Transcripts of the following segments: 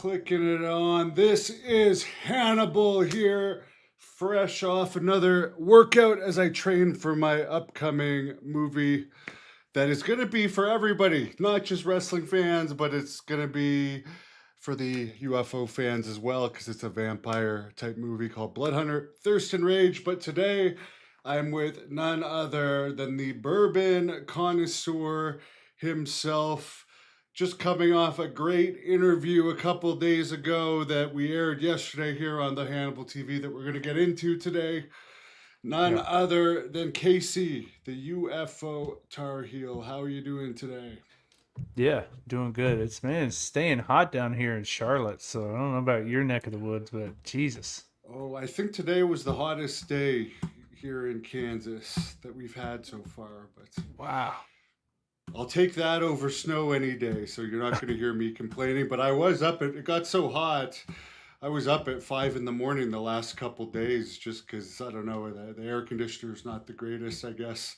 Clicking it on. This is Hannibal here, fresh off another workout as I train for my upcoming movie that is going to be for everybody, not just wrestling fans, but it's going to be for the UFO fans as well because it's a vampire type movie called Blood Hunter Thirst and Rage. But today I'm with none other than the bourbon connoisseur himself, just coming off a great interview a couple days ago that we aired yesterday here on the Hannibal TV that we're going to get into today. None Yep. other than Casey, the UFO Tarheel. How are you doing today? Yeah, doing good. It's staying hot down here in Charlotte, so I don't know about your neck of the woods, but Jesus. Oh, I think today was the hottest day here in Kansas that we've had so far, but Wow. I'll take that over snow any day, so you're not going to hear me complaining. But I was up it got so hot. I was up at 5 in the morning the last couple days just because I don't know, the air conditioner's not the greatest, I guess.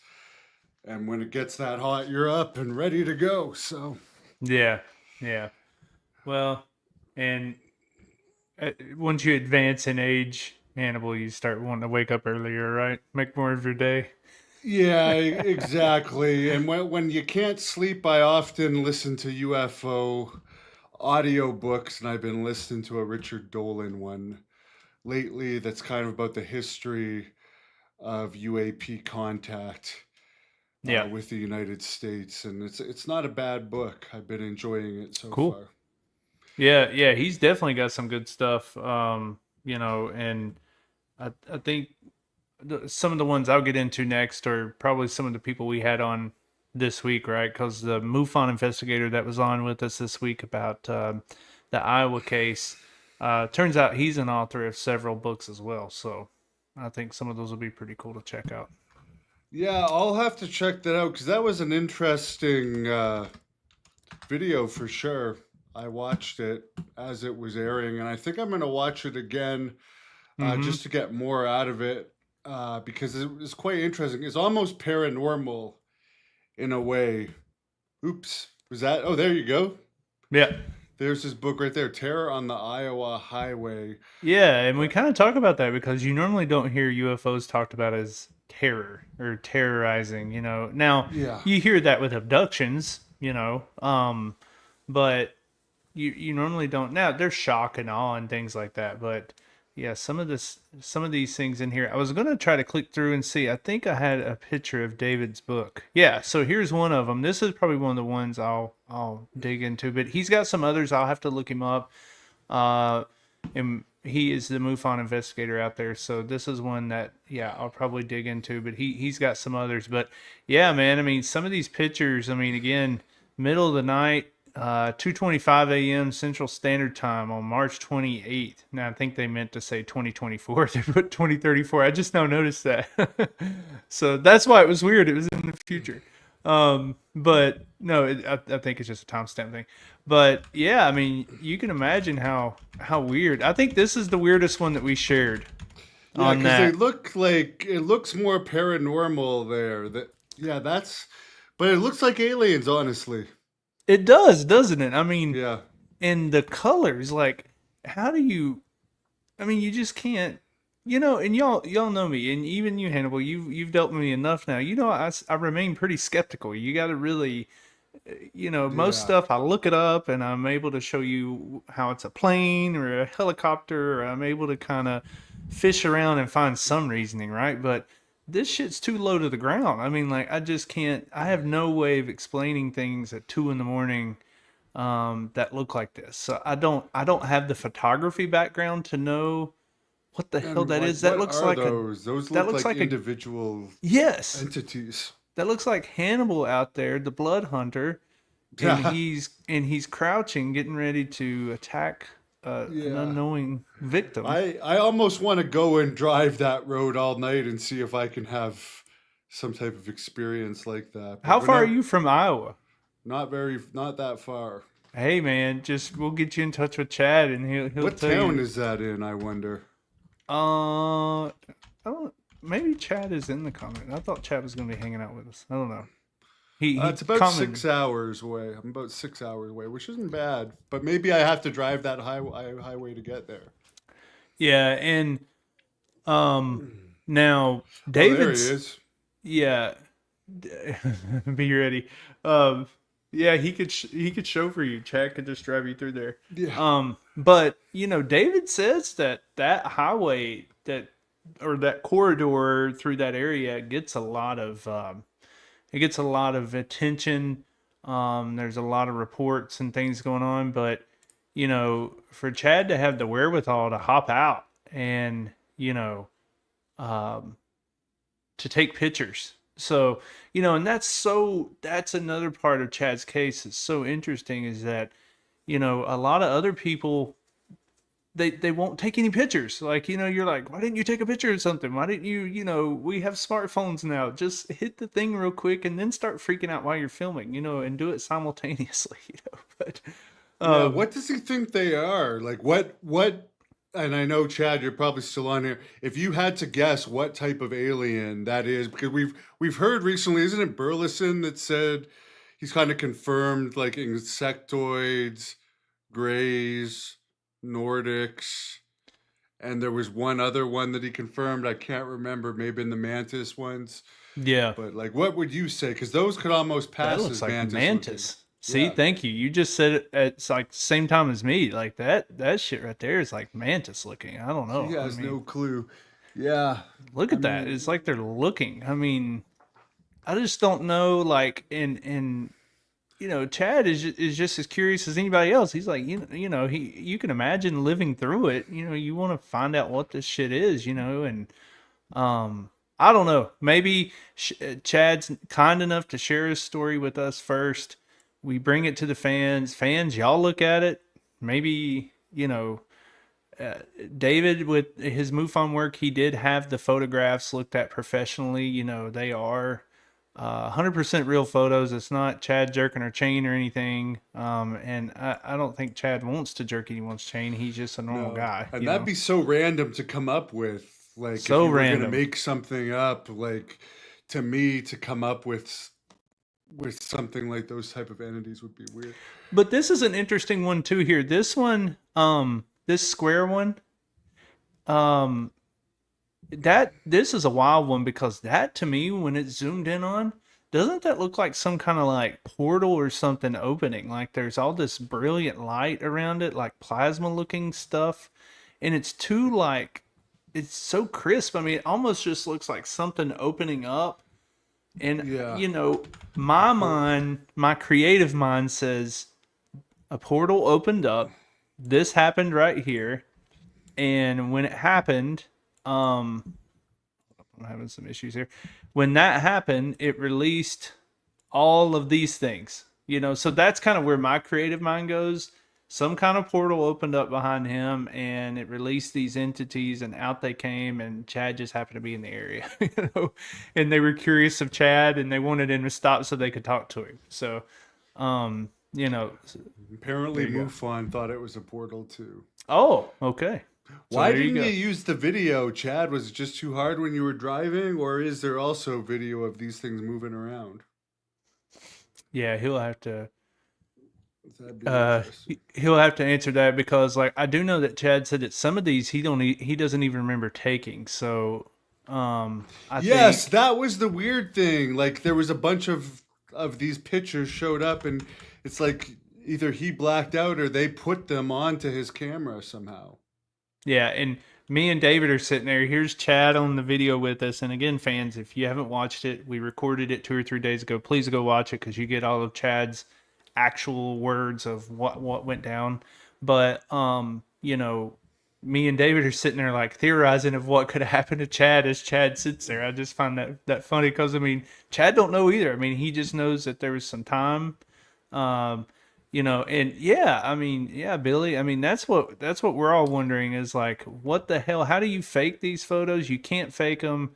And when it gets that hot, you're up and ready to go. So, Yeah. Yeah. Well, and once you advance in age, Hannibal, you start wanting to wake up earlier, right? Make more of your day. yeah, exactly. And when you can't sleep, I often listen to UFO audiobooks, and I've been listening to a Richard Dolan one lately that's kind of about the history of UAP contact Yeah. with the United States, and it's not a bad book. I've been enjoying it so Cool. far. Yeah, yeah, he's definitely got some good stuff. And I think some of the ones I'll get into next are probably some of the people we had on this week, right? Because the MUFON investigator that was on with us this week about the Iowa case, turns out he's an author of several books as well. So I think some of those will be pretty cool to check out. Yeah, I'll have to check that out because that was an interesting video for sure. I watched it as it was airing, and I think I'm going to watch it again Mm-hmm. just to get more out of it because it was quite interesting. It's almost paranormal in a way. Oops, was that? Oh, there you go. Yeah. There's this book right there, Terror on the Iowa Highway. Yeah, and we But kind of talk about that because you normally don't hear UFOs talked about as terror or terrorizing, Now, yeah, you hear that with abductions, but you normally don't. Now, there's shock and awe and things like that, but yeah, some of these things in here. I was going to try to click through and see. I think I had a picture of David's book. Yeah, so here's one of them. This is probably one of the ones I'll dig into, but he's got some others. I'll have to look him up. Uh and he is the MUFON investigator out there. So this is one that, yeah, I'll probably dig into. But he's got some others. But yeah, man, I mean, some of these pictures. I mean, again, middle of the night, 2:25 a.m. Central Standard Time on March 28th. Now I think they meant to say 2024. They put 2034. I just now noticed that. So that's why it was weird. It was in the future. But no, I think it's just a timestamp thing. But yeah, I mean, you can imagine how weird. I think this is the weirdest one that we shared yeah, on because they that. look like it looks more paranormal there. That yeah, that's. But it looks like aliens, honestly. It does, doesn't it? I mean, Yeah, and the colors, like, how do you? I mean, you just can't. And y'all know me, and even you, Hannibal. You've dealt with me enough now. I remain pretty skeptical. You got to really, most yeah. stuff I look it up and I'm able to show you how it's a plane or a helicopter, or I'm able to kind of fish around and find some reasoning, right? But this shit's too low to the ground. I mean, like, I just can't, I have no way of explaining things at 2 in the morning that look like this. So I don't have the photography background to know what the hell And that is. what are those? Those That look looks like like a, individual yes, entities. that looks like Hannibal out there, the blood hunter, and Yeah, he's crouching, getting ready to attack an yeah. unknowing victim. I almost want to go and drive that road all night and see if I can have some type of experience like that. But How far are whenever, you from Iowa? not that far. Hey man, just we'll get you in touch with Chad, and he'll What tell town you. is that in? I wonder. I don't. Maybe Chad is in the comment. I thought Chad was gonna be hanging out with us. I don't know. He It's about common. 6 hours away. I'm about 6 hours away, which isn't bad. But maybe I have to drive that highway to get there. Yeah, and now Oh, there he David's is. yeah. Be ready. Um, yeah, he could chauffeur you. Chad could just drive you through there. Yeah. But David says that that highway that or that corridor through that area gets a lot of it gets a lot of attention. There's a lot of reports and things going on, but for Chad to have the wherewithal to hop out and um, to take pictures. So, and that's another part of Chad's case that's so interesting is that, a lot of other people they won't take any pictures. Like, you're like, why didn't you take a picture of something? Why didn't you, we have smartphones now. Just hit the thing real quick and then start freaking out while you're filming, and do it simultaneously, But Yeah, um what does he think they are? Like what and I know Chad, you're probably still on here. If you had to guess what type of alien that is, because we've heard recently, isn't it Burleson that said he's kind of confirmed like insectoids, greys, Nordics, and there was one other one that he confirmed. I can't remember, maybe in the mantis ones. yeah. But like what would you say? Because those could almost That pass looks as like mantis looking. mantis. See, Yeah. thank you. You just said it at like the same time as me. Like that shit right there is like mantis looking. I don't He know. I has mean, no clue. Yeah. look I at that. mean, It's like they're looking. I mean, I just don't know. Like, and Chad is just as curious as anybody else. He's like, you can imagine living through it. You want to find out what this shit is. And I don't know. Maybe Chad's kind enough to share his story with us first. We bring it to the fans. Fans, y'all look at it. Maybe David with his MUFON work, he did have the photographs looked at professionally. They are 100% real photos. It's not Chad jerking her chain or anything. And I don't think Chad wants to jerk anyone's chain. He's just a normal no. guy. And that'd be so random to come up with. Like if So you were gonna random. make something up, like to me to come up with something like those type of entities would be weird. But this is an interesting one too here. This one, this square one, um, that this is a wild one because that to me, when it's zoomed in on, doesn't that look like some kind of like portal or something opening? Like there's all this brilliant light around it, like plasma looking stuff, and it's too like it's so crisp. I mean, it almost just looks like something opening up. And Yeah. A my port mind, my creative mind says a portal opened up. This happened right here, and when it happened, um, I'm having some issues here. When that happened, it released all of these things. So that's kind of where my creative mind goes. Some kind of portal opened up behind him, and it released these entities, and out they came. And Chad just happened to be in the area, and they were curious of Chad, and they wanted him to stop so they could talk to him. So, um, you know, there apparently you go. MUFON thought it was a portal too. Oh, okay. So Why there you didn't you go. use the video, Chad? Was it just too hard when you were driving, or is there also video of these things moving around? Yeah, he'll have to. That'd be interesting. He'll have to answer that because, like, I do know that Chad said that some of these he doesn't even remember taking. So, I Yes, think, that was the weird thing. Like there was a bunch of these pictures showed up, and it's like either he blacked out or they put them onto his camera somehow. yeah, and me and David are sitting there. Here's Chad on the video with us. And again, fans, if you haven't watched it, we recorded it 2 or 3 days ago. Please go watch it because you get all of Chad's actual words of what went down. But me and David are sitting there like theorizing of what could happen to Chad as Chad sits there. I just find that funny because I mean, Chad don't know either. I mean, he just knows that there was some time. Um, and yeah, I mean, yeah, Billy. I mean, that's what we're all wondering is like, what the hell? How do you fake these photos? You can't fake them.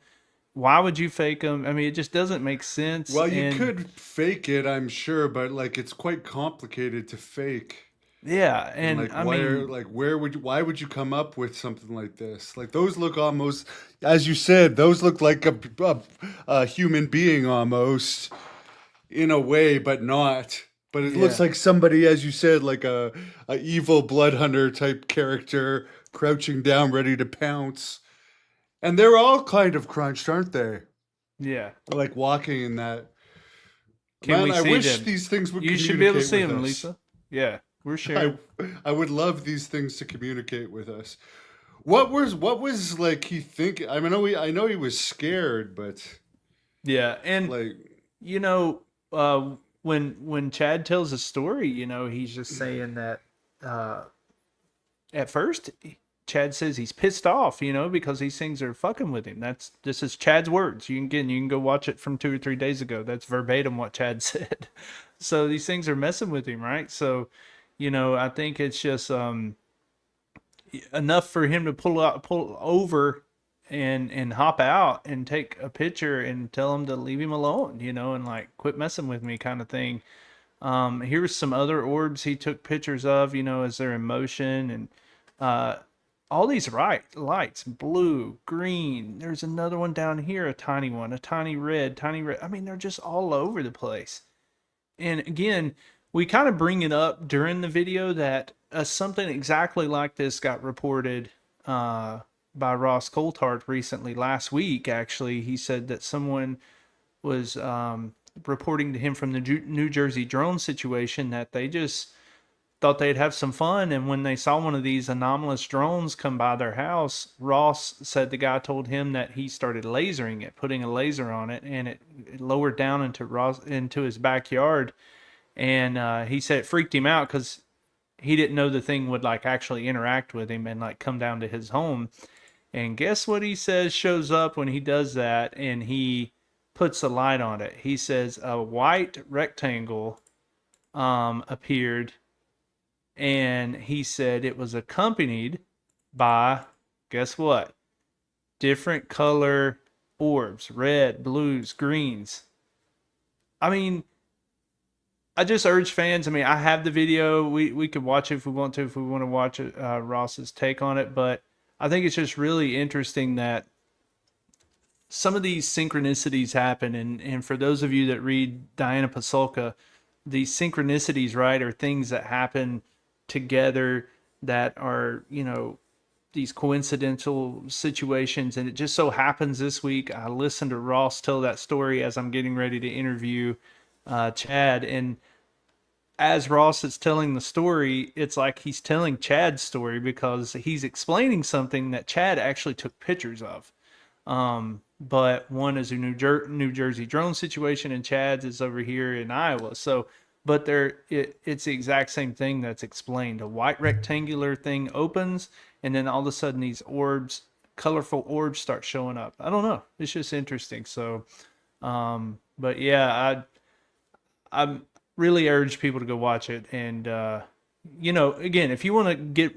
Why would you fake them? I mean, it just doesn't make sense. Well, you And could fake it, I'm sure, but like it's quite complicated to fake. yeah, And and like I mean, where would you why would you come up with something like this? Like those look almost, as you said, those look like a human being almost in a way, but not. But it looks Yeah. like somebody, as you said, like a evil blood hunter type character, crouching down, ready to pounce. And they're all kind of crunched, aren't they? Yeah. Like walking in that. Can Man, we I see wish them? these things would You should be able to communicate see with them, us. Lisa. Yeah, we're I sharing. I would love these things to communicate with us. What was like he think? I know he was scared, but Yeah, and like you know, when Chad tells a story, he's just saying that uh, at first Chad says he's pissed off, because these things are fucking with him. This is Chad's words. You can go watch it from 2 or 3 days ago. That's verbatim what Chad said. So these things are messing with him, right? So, I think it's just enough for him to pull over and hop out and take a picture and tell him to leave him alone, and like quit messing with me kind of thing. Here's some other orbs he took pictures of, as they're in motion, and uh, all these lights, blue, green. There's another one down here, a tiny one, a tiny red, tiny red. I mean, they're just all over the place. And again, we kind of bring it up during the video that something exactly like this got reported uh, by Ross Coulthard recently, last week. Actually, he said that someone was reporting to him from the New Jersey drone situation that they just thought they'd have some fun, and when they saw one of these anomalous drones come by their house, Ross said the guy told him that he started lasering it, putting a laser on it, and it lowered down into his backyard. And he said it freaked him out because he didn't know the thing would like actually interact with him and like come down to his home. And guess what he says shows up when he does that and he puts the light on it. He says a white rectangle appeared, and he said it was accompanied by, guess what? Different color orbs, red, blues, greens. I mean, I just urge fans. I mean, I have the video. We could watch it if we want to, if we want to watch it, Ross's take on it. But I think it's just really interesting that some of these synchronicities happen. And for those of you that read Diana Pasulka, these synchronicities, right, are things that happen together that are, these coincidental situations. And it just so happens this week, I listened to Ross tell that story as I'm getting ready to interview Chad. And as Ross is telling the story, it's like he's telling Chad's story because he's explaining something that Chad actually took pictures of. But one is a New Jersey drone situation, and Chad's is over here in Iowa. So, but it's the exact same thing that's explained. A white rectangular thing opens, and then all of a sudden these orbs, colorful orbs, start showing up. I don't know. It's just interesting. So, but yeah, I really urge people to go watch it. And again, if you want to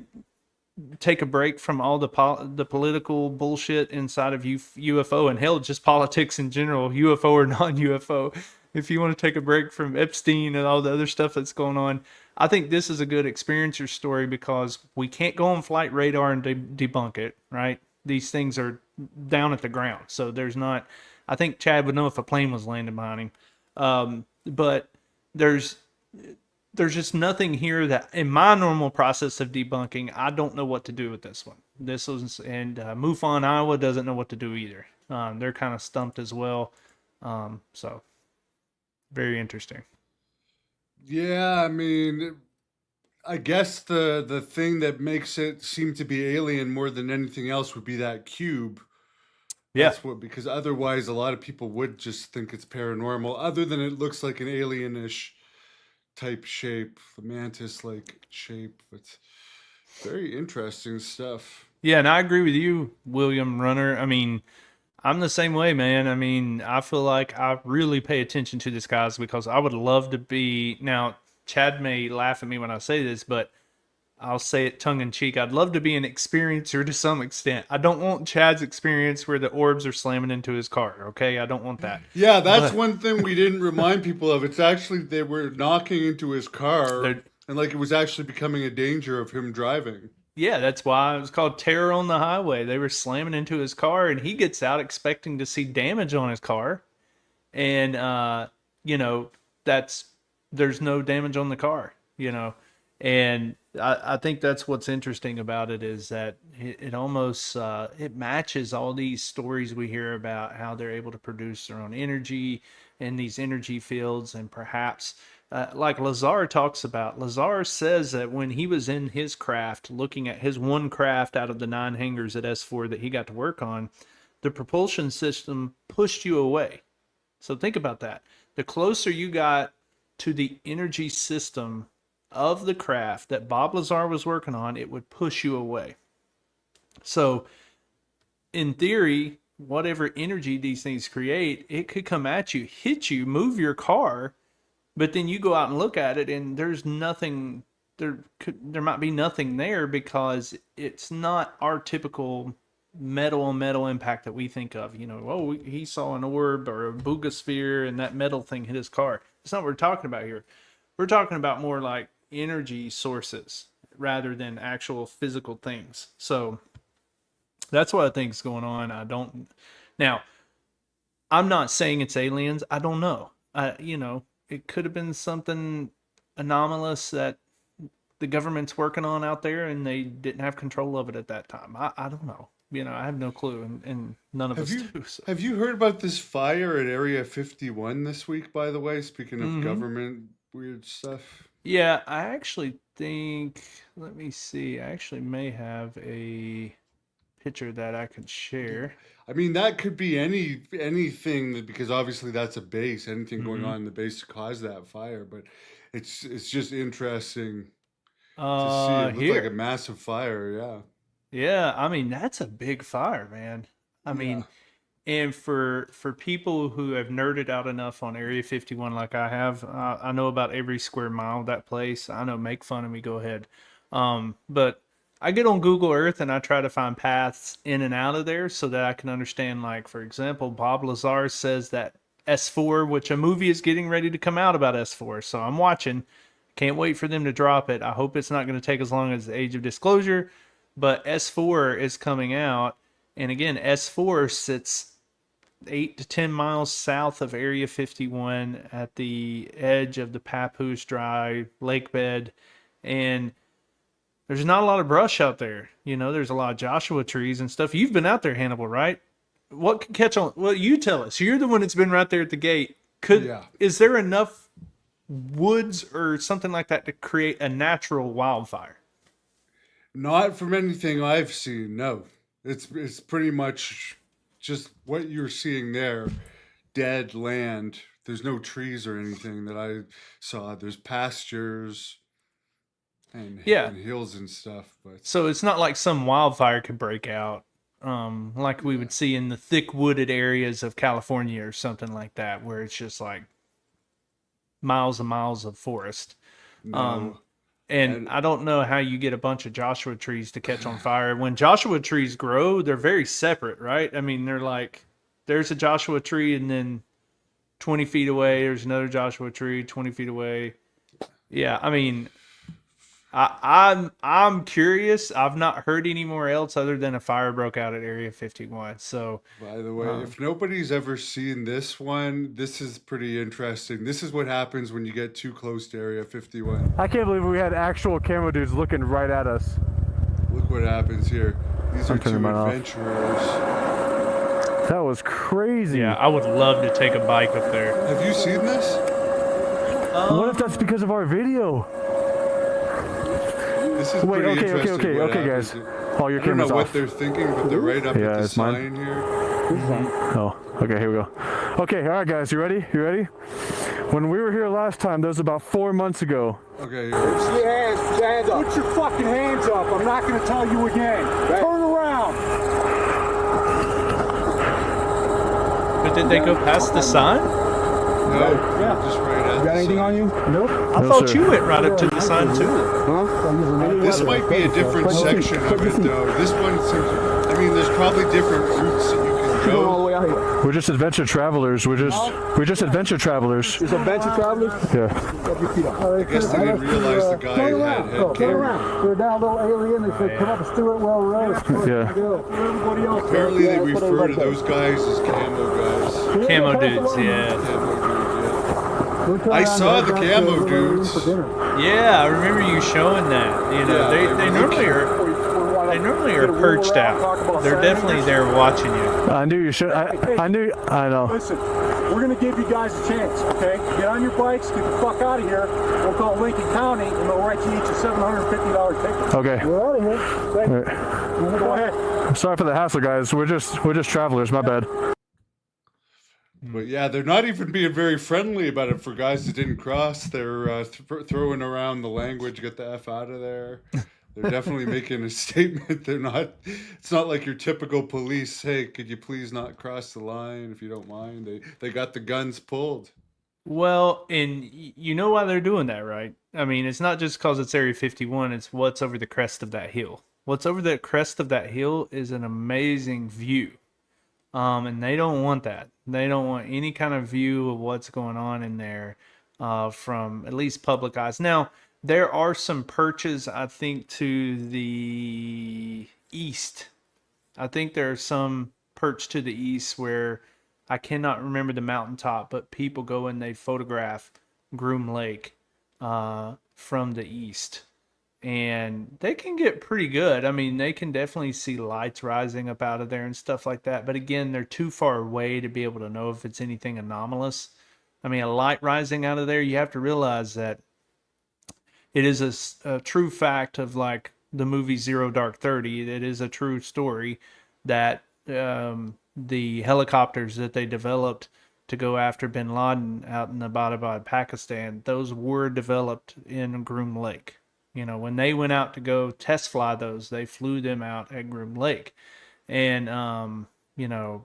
take a break from all the political bullshit inside of UFO and hell, just politics in general, UFO or non-UFO. If you want to take a break from Epstein and all the other stuff that's going on, I think this is a good experiencer story because we can't go on flight radar and debunk it, right? These things are down at the ground. So there's not, I think Chad would know if a plane was landing behind him. But there's just nothing here that in my normal process of debunking, I don't know what to do with this one. This was, and MUFON Iowa doesn't know what to do either. They're kind of stumped as well. So very interesting. yeah, I mean, I guess the thing that makes it seem to be alien more than anything else would be that cube. Yeah. That's what, because otherwise a lot of people would just think it's paranormal, other than it looks like an alienish type shape, the mantis like shape. But very interesting stuff. Yeah, and I agree with you, William Runner. I mean, I'm the same way, man. I mean, I feel like I really pay attention to the skies because I would love to be. Now, Chad may laugh at me when I say this, but I'll say it tongue in cheek. I'd love to be an experiencer to some extent. I don't want Chad's experience where the orbs are slamming into his car. Okay, I don't want that. Yeah, that's But one thing we didn't remind people of. It's actually they were knocking into his car, they're- and like it was actually becoming a danger of him driving. yeah, that's why it was called Terror on the Highway. They were slamming into his car, and he gets out expecting to see damage on his car, and you know there's no damage on the car, and I think that's what's interesting about it is that it almost it matches all these stories we hear about how they're able to produce their own energy in these energy fields, and perhaps like Lazar talks about. Lazar says that when he was in his craft, looking at his one craft out of the 9 hangars at S4 that he got to work on, the propulsion system pushed you away. So think about that. The closer you got to the energy system of the craft that Bob Lazar was working on, it would push you away. So in theory, whatever energy these things create, it could come at you, hit you, move your car, but then you go out and look at it and there's nothing, there might be nothing there because it's not our typical metal on metal impact that we think of. He saw an orb or a boogosphere and that metal thing hit his car. That's not what we're talking about here. We're talking about more like energy sources rather than actual physical things. So that's what I think is going on. Now, I'm not saying it's aliens. I don't know. It could have been something anomalous that the government's working on out there and they didn't have control of it at that time. I don't know. I have no clue, and none of us do. So. Have you heard about this fire at Area 51 this week, by the way? Speaking of government weird stuff. Yeah, I actually think, let me see, I actually may have a picture that I could share. I mean, that could be anything, because obviously that's a base, anything going on in the base to cause that fire, but it's just interesting to see. It looked like a massive fire, yeah. Yeah, I mean, that's a big fire, man. I mean, and for people who have nerded out enough on Area 51 like I have, I know about every square mile of that place. I know, make fun of me, go ahead. But I get on Google Earth and I try to find paths in and out of there so that I can understand, like, for example, Bob Lazar says that S4, which a movie is getting ready to come out about S4. So I'm watching. Can't wait for them to drop it. I hope it's not going to take as long as the Age of Disclosure. But S4 is coming out, and again, S4 sits 8 to 10 miles south of Area 51 at the edge of the Papoose Dry lake bed, and there's not a lot of brush out there. There's a lot of Joshua trees and stuff. You've been out there, Hannibal, right? What could catch on? Well, you tell us. You're the one that's been right there at the gate. Is there enough woods or something like that to create a natural wildfire? Not from anything I've seen, no. It's pretty much just what you're seeing there, dead land. There's no trees or anything that I saw. There's pastures and hills and stuff. But so it's not like some wildfire could break out, like we would see in the thick wooded areas of California or something like that, where it's just like miles and miles of forest. no. And I don't know how you get a bunch of Joshua trees to catch on fire. When Joshua trees grow, they're very separate, right? I mean, they're like, there's a Joshua tree, and then 20 feet away, there's another Joshua tree, 20 feet away. Yeah, I mean, I'm curious. I've not heard anywhere else other than a fire broke out at Area 51. So, by the way, if nobody's ever seen this one, this is pretty interesting. This is what happens when you get too close to Area 51. I can't believe we had actual camera dudes looking right at us. Look what happens here. These are two adventurers. That was crazy. Yeah, I would love to take a bike up there. Have you seen this? What if that's because of our video? This is pretty interesting. Okay, guys. Oh, your camera's off. I don't know what they're thinking, but they're right up at the sign here. Oh, okay, here we go. Okay, all right, guys, you ready? When we were here last time, that was about 4 months ago. Okay. Put your hands up. Put your fucking hands up. I'm not going to tell you again. Right. Turn around. But did they go past the sign? No, just right at. You got anything on you? Nope. I thought you went right up to the sign too. Huh? This might be a different section of it, though. This one seems. I mean, there's probably different routes that you can Go all the go. way out here. We're just adventure travelers. We're just adventure travelers. There's adventure travelers. Yeah. I guess they didn't realize the guy had Turn camera. around. We're down a little alien. They said, come up to Stewartwell Road. Yeah. Everybody else. Apparently, they refer to those guys as camo guys. Camo dudes, yeah. Camo dudes, yeah. I saw the camo dudes. Yeah, I remember you showing that. You know, Yeah, they normally are perched out. They're definitely there watching you. I knew you should. I know. Listen, we're going to give you guys a chance, okay? Get on your bikes, get the fuck out of here. We'll call Lincoln County, and they'll write you each a $750 ticket. Okay. We're out of here. Thank you. Go ahead. Sorry for the hassle, guys. We're just travelers. My bad. But yeah, they're not even being very friendly about it for guys that didn't cross. They're throwing around the language, get the F out of there. They're definitely making a statement. They're not, it's not like your typical police, hey, could you please not cross the line if you don't mind? They got the guns pulled. Well, and you know why they're doing that, right? I mean, it's not just because it's Area 51, it's what's over the crest of that hill. What's over the crest of that hill is an amazing view. And they don't want that. They don't want any kind of view of what's going on in there from at least public eyes. Now, there are some perches, I think, to the east. I think there are some perch to the east where I cannot remember the mountaintop, but people go and they photograph Groom Lake from the east. And they can get pretty good. I mean, they can definitely see lights rising up out of there and stuff like that. But again, they're too far away to be able to know if it's anything anomalous. I mean, a light rising out of there, you have to realize that it is a true fact of like the movie Zero Dark 30. It is a true story that the helicopters that they developed to go after bin Laden out in Abbottabad, Pakistan, those were developed in Groom Lake. You know, when they went out to go test fly those, they flew them out at Groom Lake. And, you know,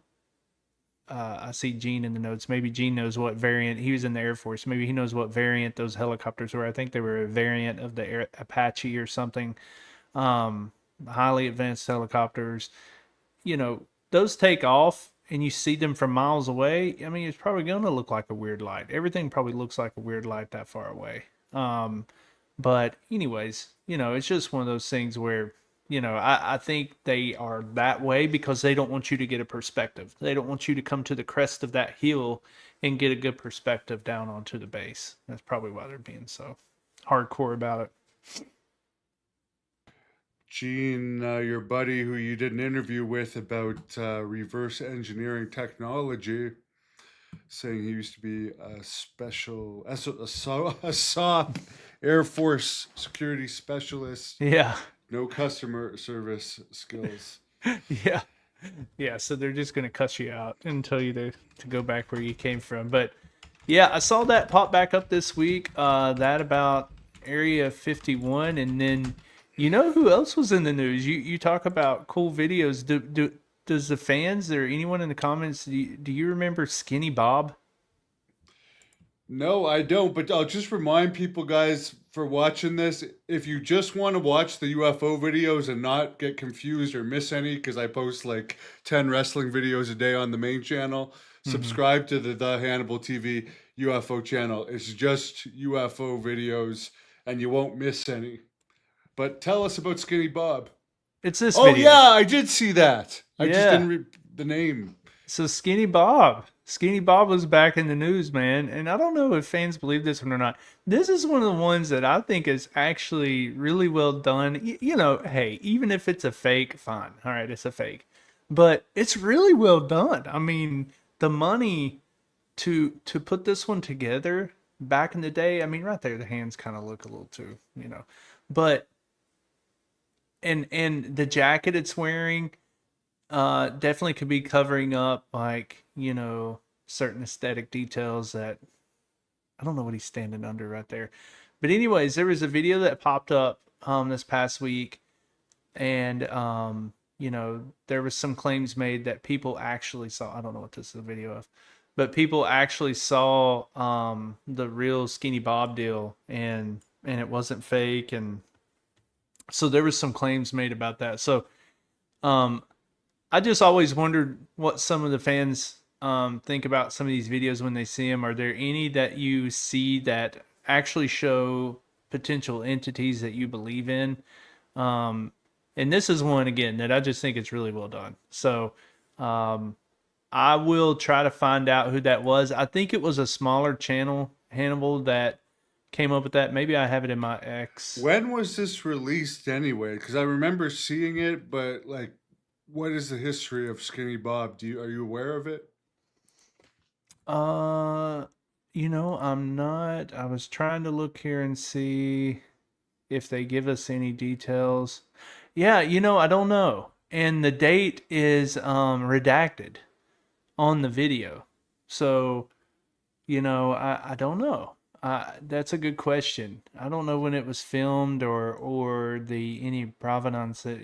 I see Gene in the notes. Maybe Gene knows what variant. He was in the Air Force. Maybe he knows what variant those helicopters were. I think they were a variant of the Apache or something. Highly advanced helicopters. You know, those take off and you see them from miles away. I mean, it's probably going to look like a weird light. Everything probably looks like a weird light that far away. But anyways, you know, it's just one of those things where, you know, I think they are that way because they don't want you to get a perspective. They don't want you to come to the crest of that hill and get a good perspective down onto the base. That's probably why they're being so hardcore about it. Gene, your buddy who you did an interview with about reverse engineering technology, saying he used to be a SOP, Air Force security specialist. Yeah. No customer service skills. Yeah. Yeah. So they're just going to cuss you out and tell you to go back where you came from. But yeah, I saw that pop back up this week. That about Area 51. And then, you know who else was in the news? You talk about cool videos. Does the fans or anyone in the comments, do you remember Skinny Bob? No, I don't, but I'll just remind people, guys, for watching this, if you just want to watch the UFO videos and not get confused or miss any, because I post like 10 wrestling videos a day on the main channel, subscribe to the Hannibal TV UFO channel. It's just UFO videos, and you won't miss any. But tell us about Skinny Bob. It's this video. video. Yeah, I did see that. I just didn't read the name. So Skinny Bob was back in the news, man. And I don't know if fans believe this one or not. This is one of the ones that I think is actually really well done. You know, hey, even if it's a fake, fine. All right, it's a fake. But it's really well done. I mean, the money to put this one together back in the day, I mean, right there, the hands kind of look a little too, you know. But, and the jacket it's wearing, definitely could be covering up, like, you know, certain aesthetic details that I don't know what he's standing under right there. But anyways, there was a video that popped up this past week, and you know, there was some claims made that people actually saw, I don't know what this is a video of, but people actually saw the real Skinny Bob deal, and it wasn't fake, and so there was some claims made about that. So I just always wondered what some of the fans think about some of these videos when they see them. Are there any that you see that actually show potential entities that you believe in? And this is one, again, that I just think it's really well done. So I will try to find out who that was. I think it was a smaller channel, Hannibal, that came up with that. Maybe I have it in my X. When was this released anyway? Because I remember seeing it, but like, what is the history of Skinny Bob? Are you aware of it? I'm not. I was trying to look here and see if they give us any details. Yeah, I don't know. And the date is redacted on the video. So, I don't know. That's a good question. I don't know when it was filmed or the any provenance that,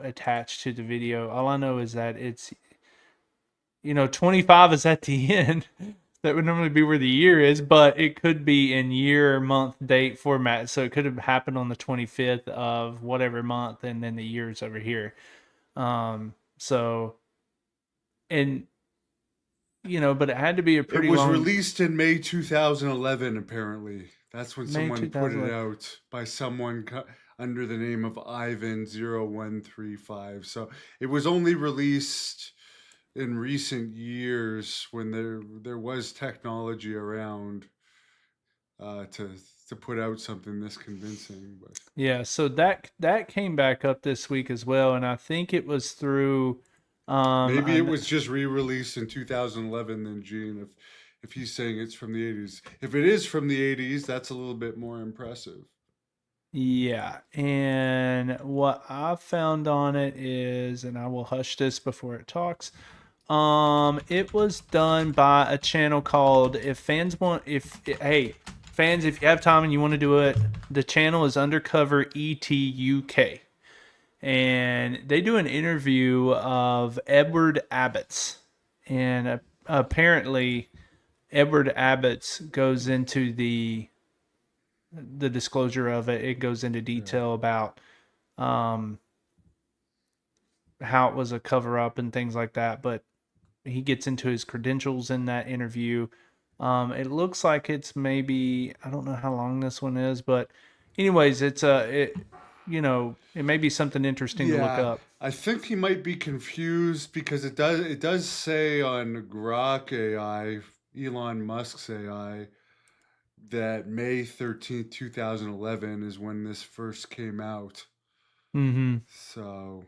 attached to the video. All I know is that it's 25 is at the end. That would normally be where the year is, but it could be in year, month, date format. So it could have happened on the 25th of whatever month, and then the year's over here. So, and but it had to be a pretty It was long. released in May 2011, apparently. That's when May someone put it 2011. out by someone under the name of Ivan0135. So it was only released in recent years when there was technology around to put out something this convincing. But Yeah, so that came back up this week as well, and I think it was through. maybe it was just re-released in 2011 then, Gene, if he's saying it's from the 80s. If it is from the 80s, that's a little bit more impressive. Yeah, and what I found on it is, and I will hush this before it talks. It was done by a channel called Hey, fans, if you have time and you want to do it, the channel is Undercover ETUK. And they do an interview of Edward Abbott's. And apparently, Edward Abbott's goes into the disclosure of it. It goes into detail about how it was a cover up and things like that. But he gets into his credentials in that interview. It looks like it's maybe, I don't know how long this one is, but anyways, it may be something interesting to look up. I think he might be confused because it does say on Grok AI, Elon Musk's AI, that May 13th, 2011 is when this first came out. Mm-hmm. So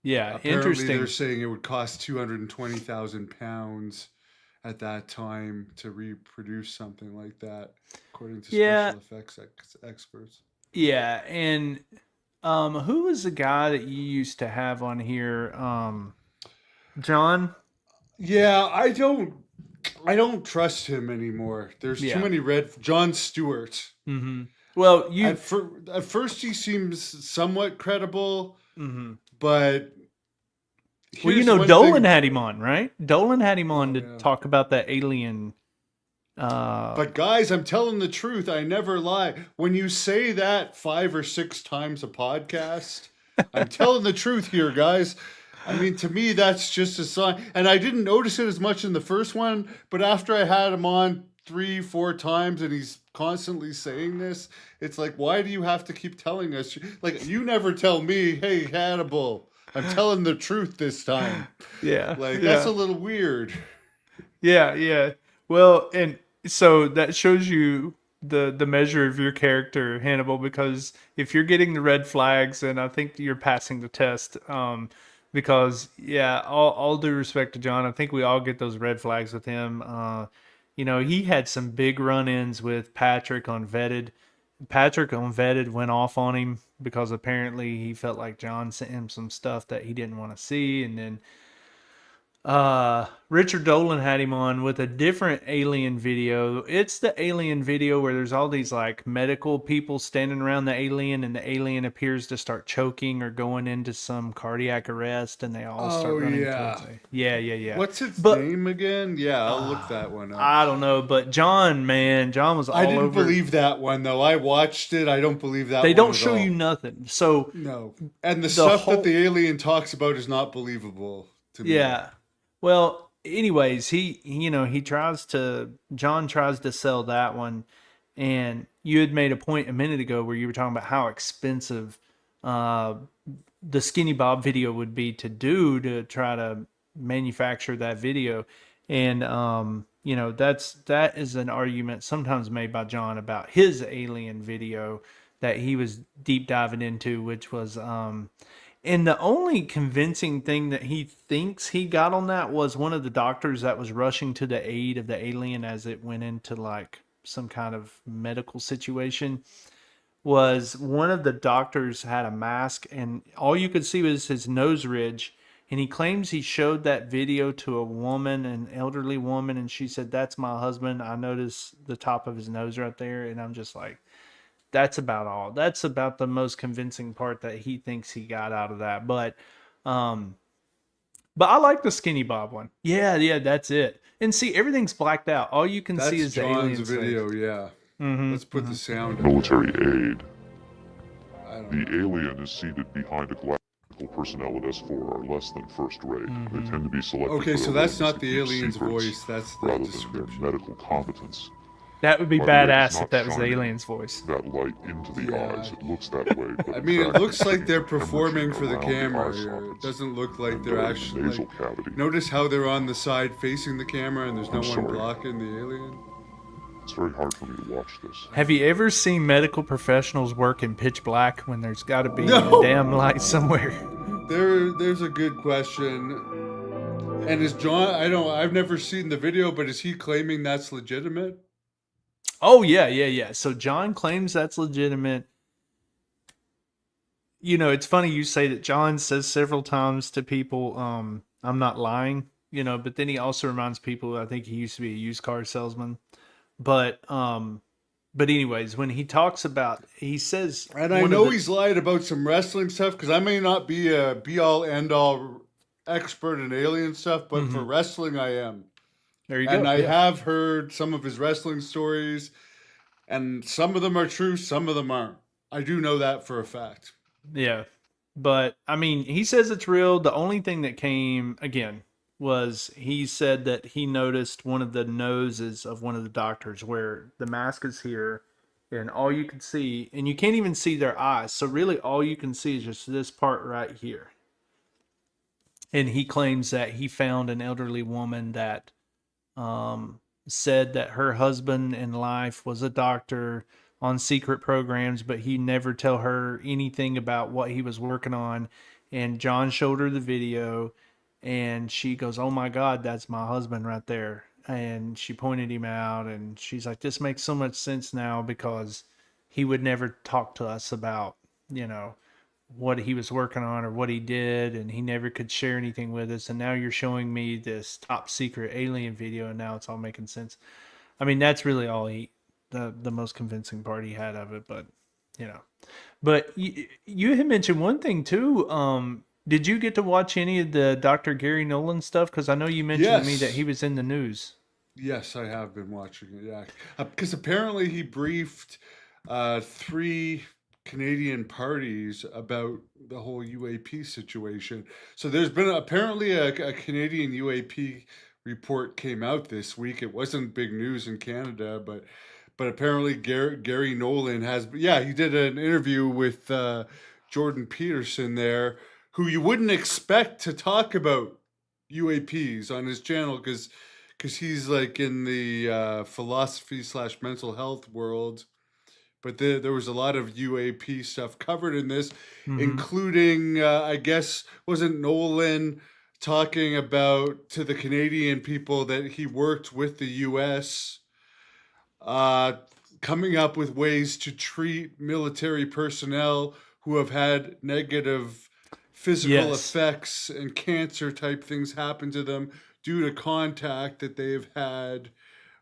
Yeah, apparently interesting. they're saying it would cost £220,000 at that time to reproduce something like that, according to special effects experts. Yeah, and who was the guy that you used to have on here? John? Yeah, I don't trust him anymore. There's too many John Stewart. Mm-hmm. Well, at first he seems somewhat credible, mm-hmm. but Dolan had him on, right? Dolan had him on to talk about that alien. But guys, I'm telling the truth. I never lie. When you say that 5 or 6 times a podcast, I'm telling the truth here, guys. I mean, to me, that's just a sign. And I didn't notice it as much in the first one, but after I had him on 3-4 times and he's constantly saying this, it's like, why do you have to keep telling us? Like, you never tell me, hey, Hannibal, I'm telling the truth this time. Yeah. That's a little weird. Yeah. Well, and so that shows you the measure of your character, Hannibal, because if you're getting the red flags, then I think you're passing the test. Because all due respect to John, I think we all get those red flags with him. He had some big run-ins with Patrick on Vetted. Patrick on Vetted went off on him because apparently he felt like John sent him some stuff that he didn't want to see, and then Richard Dolan had him on with a different alien video. It's the alien video where there's all these like medical people standing around the alien, and the alien appears to start choking or going into some cardiac arrest, and they all start running towards it. Yeah. What's its name again? Yeah, I'll look that one up. I don't know, but John was all over. I didn't believe that one though. I watched it. I don't believe that. They one don't at show all. you nothing. So no, and the stuff that the alien talks about is not believable to me. Yeah. Well, anyways, John tries to sell that one, and you had made a point a minute ago where you were talking about how expensive the Skinny Bob video would be to try to manufacture that video. And You know, that is an argument sometimes made by John about his alien video that he was deep diving into, which was and the only convincing thing that he thinks he got on that was one of the doctors that was rushing to the aid of the alien as it went into like some kind of medical situation. Was one of the doctors had a mask and all you could see was his nose ridge. And he claims he showed that video to a woman, an elderly woman, and she said, "That's my husband. I noticed the top of his nose right there." And I'm just like, that's about all. That's about the most convincing part that he thinks he got out of that. But I like the Skinny Bob one. Yeah, that's it. And see, everything's blacked out. All you can see is the John's alien's video, face. yeah. Let's put the sound in Military aid. I don't The alien is seated behind a glass. Personnel at S4 are less than first rate. They tend to be selected. Okay, for so their that's not willingness the to keep alien's secrets voice, that's the rather than description. their medical competence. That would be But it is badass not if that was the shining alien's voice. That light into the Yeah. eyes. It looks that way. But I in mean, it fact, looks it's like they're the performing hemorrhaging for the around camera eye here. It sockets doesn't look like and they're the actually nasal like, cavity. notice how they're on the side facing the camera and there's no I'm one sorry. blocking the alien? It's very hard for me to watch this. Have you ever seen medical professionals work in pitch black when there's got to be No. a damn light somewhere? There's a good question. And is John, I've never seen the video, but is he claiming that's legitimate? Oh, yeah. So John claims that's legitimate. You know, it's funny you say that John says several times to people, I'm not lying, you know, but then he also reminds people, I think he used to be a used car salesman. But anyways, when he talks about, he says, And I know he's lied about some wrestling stuff because I may not be a be-all, end-all expert in alien stuff, but for wrestling I am. There you go. And I Yeah. have heard some of his wrestling stories, and some of them are true, some of them aren't. I do know that for a fact. Yeah. But I mean, he says it's real. The only thing that came again was he said that he noticed one of the noses of one of the doctors where the mask is here and all you can see, and you can't even see their eyes. So really all you can see is just this part right here. And he claims that he found an elderly woman that said that her husband in life was a doctor on secret programs, but he never tell her anything about what he was working on. And John showed her the video and she goes, "Oh my God, that's my husband right there." And she pointed him out and she's like, "This makes so much sense now because he would never talk to us about, you know, what he was working on or what he did, and he never could share anything with us. And now you're showing me this top secret alien video and now it's all making sense." I mean, that's really all the most convincing part he had of it, but you know. But you had mentioned one thing too. Did you get to watch any of the Dr. Gary Nolan stuff? Because I know you mentioned to me Yes. that he was in the news. Yes, I have been watching it, yeah. Because apparently he briefed 3 Canadian parties about the whole UAP situation. So there's been apparently a Canadian UAP report came out this week. It wasn't big news in Canada, but apparently Gary Nolan has, he did an interview with Jordan Peterson there, who you wouldn't expect to talk about UAPs on his channel because he's like in the philosophy / mental health world. But there was a lot of UAP stuff covered in this, including, I guess, wasn't Nolan talking about to the Canadian people that he worked with the U.S., coming up with ways to treat military personnel who have had negative physical Yes. effects and cancer type things happen to them due to contact that they've had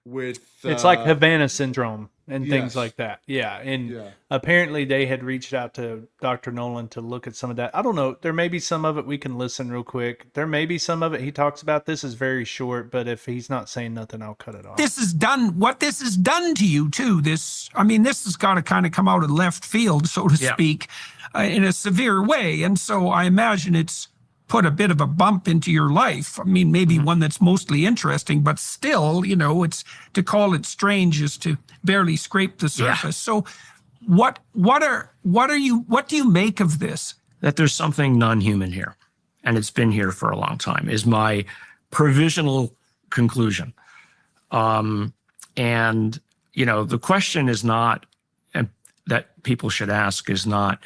with... It's like Havana syndrome and things yes. like that. Yeah. And Yeah. apparently they had reached out to Dr. Nolan to look at some of that. I don't know. There may be some of it we can listen real quick. There may be some of it he talks about. This is very short, but if he's not saying nothing, I'll cut it off. This has done to you too. This has got to kind of come out of left field, so to speak, in a severe way. And so I imagine it's put a bit of a bump into your life. I mean, maybe one that's mostly interesting, but still, you know, it's to call it strange is to barely scrape the surface. So what do you make of this? That there's something non-human here, and it's been here for a long time, is my provisional conclusion. And, the question is not, and that people should ask is not,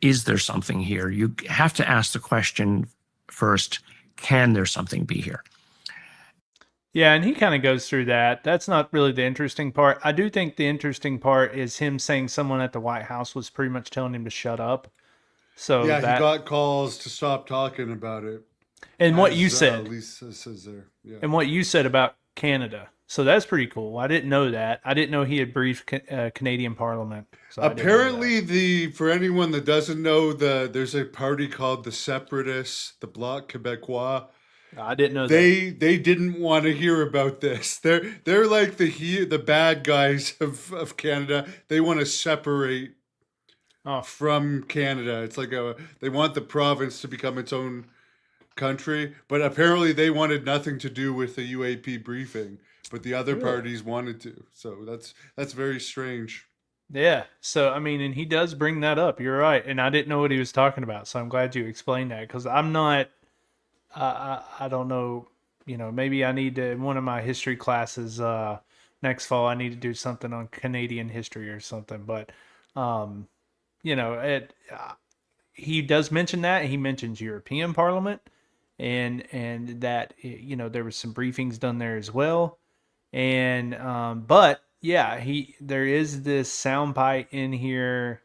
is there something here? You have to ask the question first, can there something be here? Yeah, and he kind of goes through that. That's not really the interesting part. I do think the interesting part is him saying someone at the White House was pretty much telling him to shut up. So Yeah, that, he got calls to stop talking about it. and what As you said, Lisa says there. Yeah. and what you said about Canada. So that's pretty cool. I didn't know that. I didn't know he had briefed Canadian Parliament. So I didn't know that. Apparently, for anyone that doesn't know, there's a party called the Separatists, the Bloc Québécois. I didn't know that. They didn't want to hear about this. They're like the bad guys of Canada. They want to separate from Canada. It's like they want the province to become its own country, but apparently they wanted nothing to do with the UAP briefing, but the other parties wanted to. So that's very strange. Yeah. So, I mean, and he does bring that up. You're right. And I didn't know what he was talking about. So I'm glad you explained that, because I'm not, I don't know, maybe I need to, in one of my history classes next fall, I need to do something on Canadian history or something. But, he does mention that. He mentions European Parliament, and that, there was some briefings done there as well. And, but yeah, there is this soundbite in here.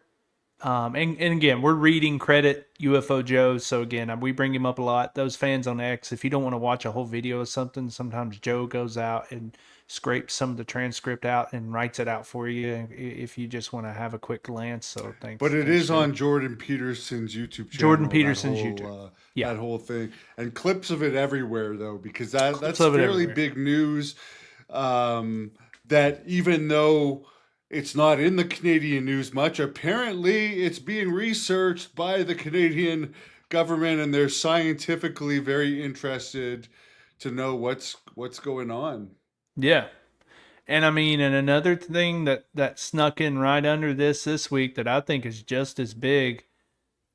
And again, we're reading credit UFO Joe. So again, we bring him up a lot. Those fans on X, if you don't want to watch a whole video of something, sometimes Joe goes out and scrapes some of the transcript out and writes it out for you if you just want to have a quick glance. So thanks. But it is on Jordan Peterson's YouTube channel. Jordan Peterson's YouTube. Yeah. That whole thing. And clips of it everywhere, though, because that's of it fairly everywhere. big news. That even though it's not in the Canadian news much, apparently it's being researched by the Canadian government, and they're scientifically very interested to know what's going on. Yeah. And I mean, and another thing that snuck in right under this week that I think is just as big.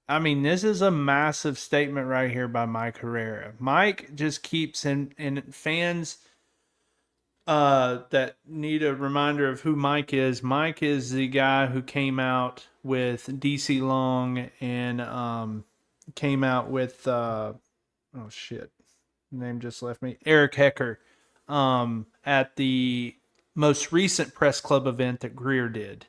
I mean, this is a massive statement right here by Mike Herrera. Mike just keeps, and fans that need a reminder of who Mike is. Mike is the guy who came out with DC Long and came out with oh shit, name just left me. Eric Hecker at the most recent press club event that Greer did.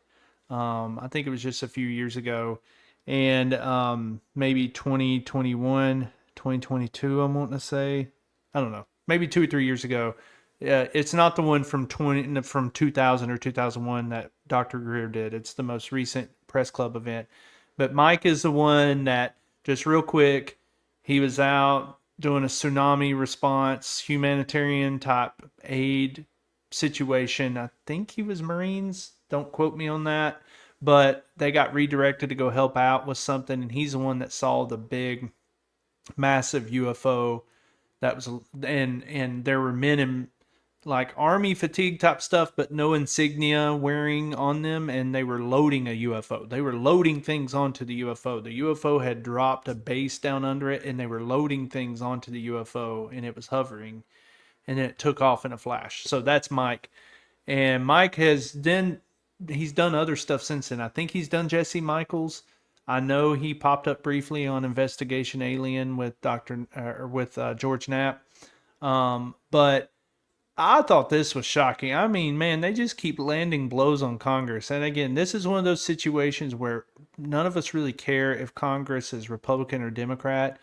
I think it was just a few years ago, and maybe 2021, 2022. I'm wanting to say, I don't know, maybe 2 or 3 years ago. It's not the one from 2000 or 2001 that Dr. Greer did. It's the most recent press club event. But Mike is the one that, just real quick, he was out doing a tsunami response, humanitarian type aid situation. I think he was Marines. Don't quote me on that. But they got redirected to go help out with something, and he's the one that saw the big, massive UFO that was, and there were men in like army fatigue type stuff, but no insignia wearing on them, and they were loading a UFO. They were loading things onto the UFO. The UFO had dropped a base down under it, and they were loading things onto the UFO, and it was hovering, and then it took off in a flash. So that's Mike. And Mike he's done other stuff since then. I think he's done Jesse Michaels. I know he popped up briefly on Investigation Alien with George Knapp. But I thought this was shocking. I mean, man, they just keep landing blows on Congress. And again, this is one of those situations where none of us really care if Congress is Republican or Democrat.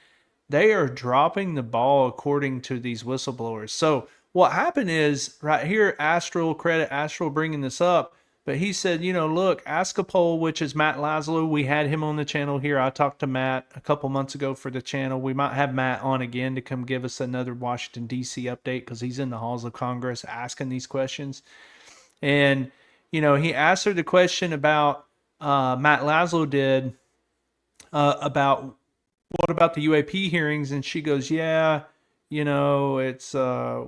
They are dropping the ball according to these whistleblowers. So what happened is, right here, Astral bringing this up. But he said, look, Askapol, which is Matt Laszlo, we had him on the channel here. I talked to Matt a couple months ago for the channel. We might have Matt on again to come give us another Washington, D.C. update, because he's in the halls of Congress asking these questions. And, he answered the question about Matt Laszlo did about what about the UAP hearings? And she goes, yeah, it's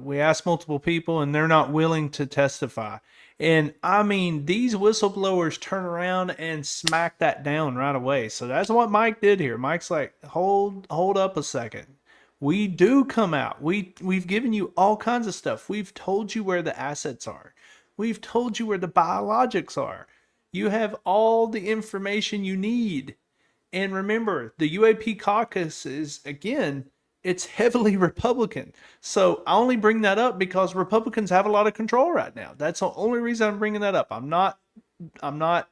we asked multiple people and they're not willing to testify. And I mean, these whistleblowers turn around and smack that down right away. So that's what Mike did here. Mike's like, hold up a second. we do come out. We've given you all kinds of stuff. We've told you where the assets are. We've told you where the biologics are. You have all the information you need. And remember, the UAP caucus is, again, it's heavily Republican. So I only bring that up because Republicans have a lot of control right now. That's the only reason I'm bringing that up. I'm not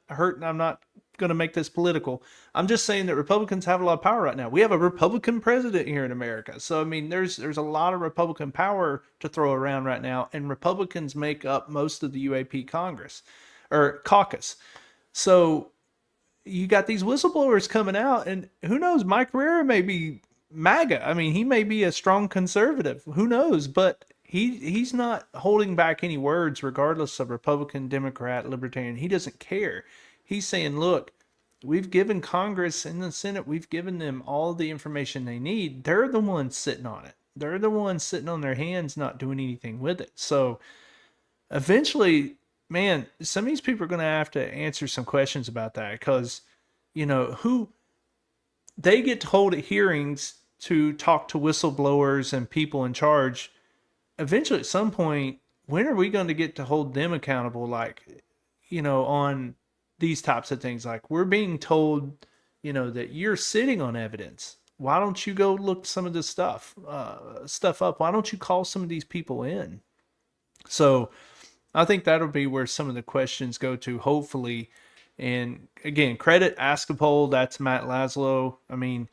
hurting. I'm not going to make this political. I'm just saying that Republicans have a lot of power right now. We have a Republican president here in America. So, I mean, there's a lot of Republican power to throw around right now. And Republicans make up most of the UAP Congress or caucus. So you got these whistleblowers coming out, and who knows, Mike Carrera may be MAGA. I mean, he may be a strong conservative. Who knows? But he's not holding back any words, regardless of Republican, Democrat, Libertarian. He doesn't care. He's saying, look, we've given Congress and the Senate, we've given them all the information they need. They're the ones sitting on it. They're the ones sitting on their hands, not doing anything with it. So eventually, man, some of these people are going to have to answer some questions about that, because, you know, they get to hold hearings to talk to whistleblowers and people in charge. Eventually, at some point, when are we going to get to hold them accountable? Like, you know, on these types of things, like we're being told, you know, that you're sitting on evidence. Why don't you go look some of this stuff up? Why don't you call some of these people in? So I think that'll be where some of the questions go to, hopefully. And again, credit Ask a Poll. That's Matt Laszlo. I mean,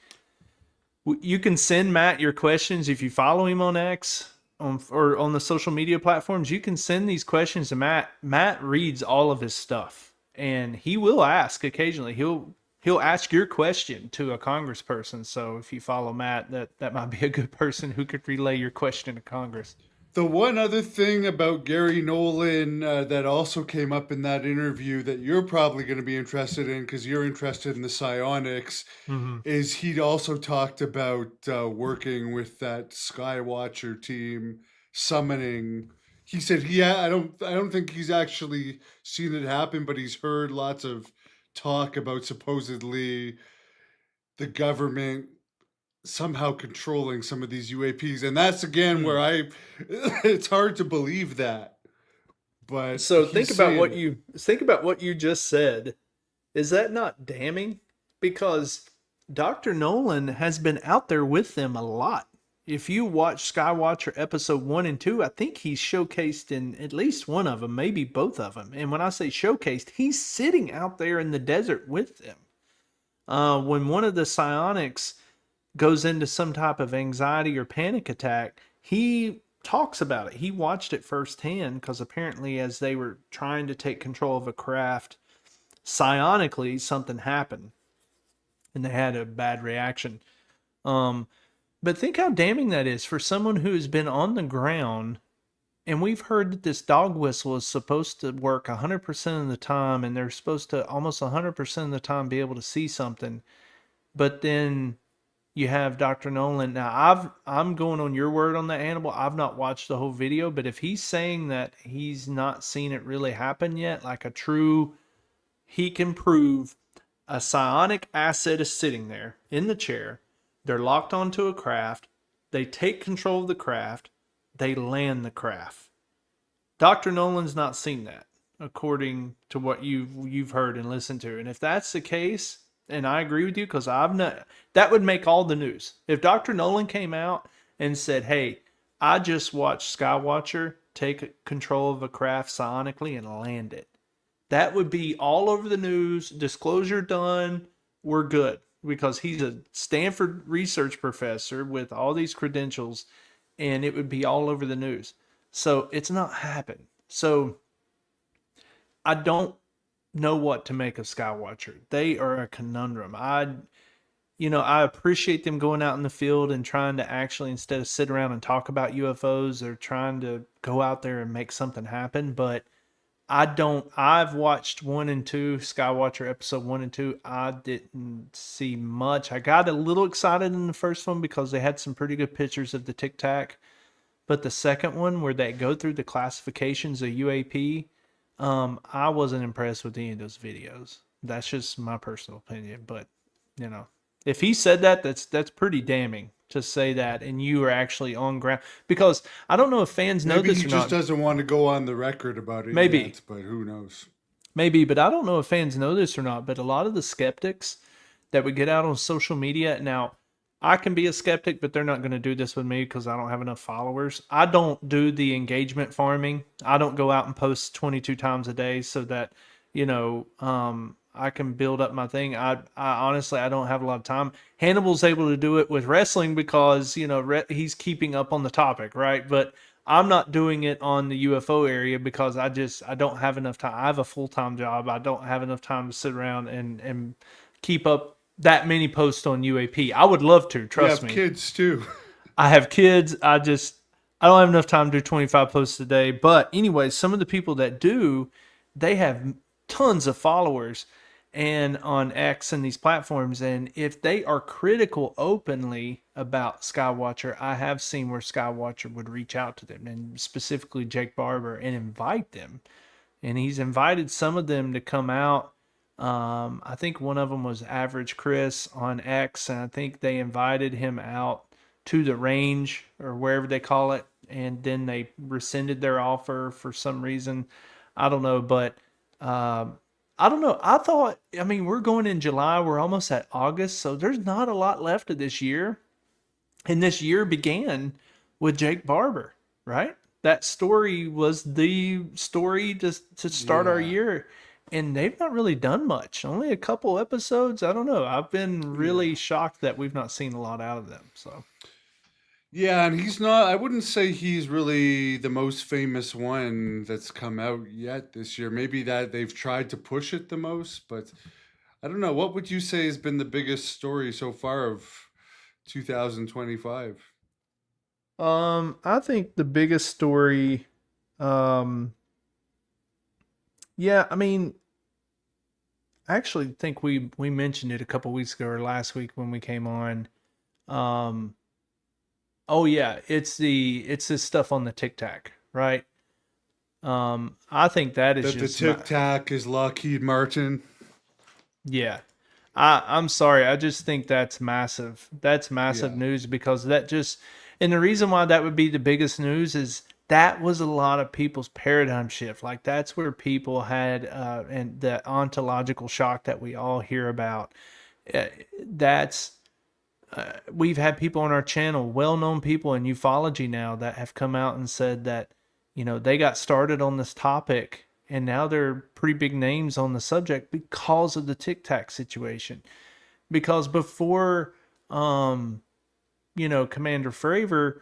you can send Matt your questions if you follow him on X or on the social media platforms. You can send these questions to Matt. Matt reads all of his stuff, and he will ask occasionally. He'll ask your question to a congressperson. So if you follow Matt, that might be a good person who could relay your question to Congress. The one other thing about Gary Nolan that also came up in that interview that you're probably going to be interested in, because you're interested in the psionics, is he'd also talked about working with that Skywatcher team, summoning. He said, I don't think he's actually seen it happen, but he's heard lots of talk about supposedly the government somehow controlling some of these UAPs, and that's again where it's hard to believe that. But so think about what you just said. Is that not damning? Because Dr. Nolan has been out there with them a lot. If you watch Skywatcher episode 1 and 2, I think he's showcased in at least one of them, maybe both of them. And when I say showcased, he's sitting out there in the desert with them. When one of the psionics goes into some type of anxiety or panic attack, he talks about it. He watched it firsthand, because apparently as they were trying to take control of a craft, psionically something happened and they had a bad reaction. But think how damning that is for someone who has been on the ground. And we've heard that this dog whistle is supposed to work 100% of the time, and they're supposed to almost 100% of the time be able to see something. But then you have Dr. Nolan. Now, I'm going on your word on that, Hannibal. I've not watched the whole video, but if he's saying that he's not seen it really happen yet, like he can prove a psionic asset is sitting there in the chair. They're locked onto a craft. They take control of the craft. They land the craft. Dr. Nolan's not seen that, according to what you've heard and listened to. And if that's the case, and I agree with you, because that would make all the news. If Dr. Nolan came out and said, hey, I just watched Skywatcher take control of a craft psionically and land it, that would be all over the news. Disclosure done. We're good. Because he's a Stanford research professor with all these credentials, and it would be all over the news. So it's not happened. So I don't know what to make of Skywatcher. They are a conundrum. I appreciate them going out in the field and trying to actually, instead of sit around and talk about UFOs, they're trying to go out there and make something happen. But I've watched 1 and 2, Skywatcher episode 1 and 2. I didn't see much. I got a little excited in the first one because they had some pretty good pictures of the Tic Tac. But the second one, where they go through the classifications of UAP, I wasn't impressed with any of those videos. That's just my personal opinion. But, if he said that, that's pretty damning to say that, and you are actually on ground. Because I don't know if fans know Maybe this he or just not. doesn't want to go on the record about it Maybe. yet, but who knows? Maybe, but I don't know if fans know this or not, but a lot of the skeptics that we get out on social media now, I can be a skeptic, but they're not going to do this with me because I don't have enough followers. I don't do the engagement farming. I don't go out and post 22 times a day so that, I can build up my thing. I honestly, I don't have a lot of time. Hannibal's able to do it with wrestling because, he's keeping up on the topic, right? But I'm not doing it on the UFO area because I don't have enough time. I have a full-time job. I don't have enough time to sit around and keep up that many posts on UAP. I would love to, trust You me. have kids too. I have kids. I don't have enough time to do 25 posts a day. But anyway, some of the people that do, they have tons of followers and on X and these platforms. And if they are critical openly about Skywatcher, I have seen where Skywatcher would reach out to them, and specifically Jake Barber, and invite them. And he's invited some of them to come out. I think one of them was Average Chris on X, and I think they invited him out to the range or wherever they call it, and then they rescinded their offer for some reason. I don't know, but I don't know. We're going in July. We're almost at August, so there's not a lot left of this year. And this year began with Jake Barber, right? That story was the story to start our year. And they've not really done much. Only a couple episodes. I don't know. I've been really shocked that we've not seen a lot out of them. So Yeah, and he's not, I wouldn't say he's really the most famous one that's come out yet this year. Maybe that they've tried to push it the most, but I don't know. What would you say has been the biggest story so far of 2025? I think the biggest story, yeah, I actually think we mentioned it a couple weeks ago or last week when we came on. Oh yeah, it's this stuff on the Tic Tac, right? I think that is That the just Tic Tac is Lockheed Martin. yeah. I'm sorry. I just think that's massive. That's massive news because and the reason why that would be the biggest news is that was a lot of people's paradigm shift. Like that's where people had, and the ontological shock that we all hear about. We've had people on our channel, well-known people in ufology now, that have come out and said that, they got started on this topic and now they're pretty big names on the subject because of the Tic Tac situation. Because before, Commander Fravor,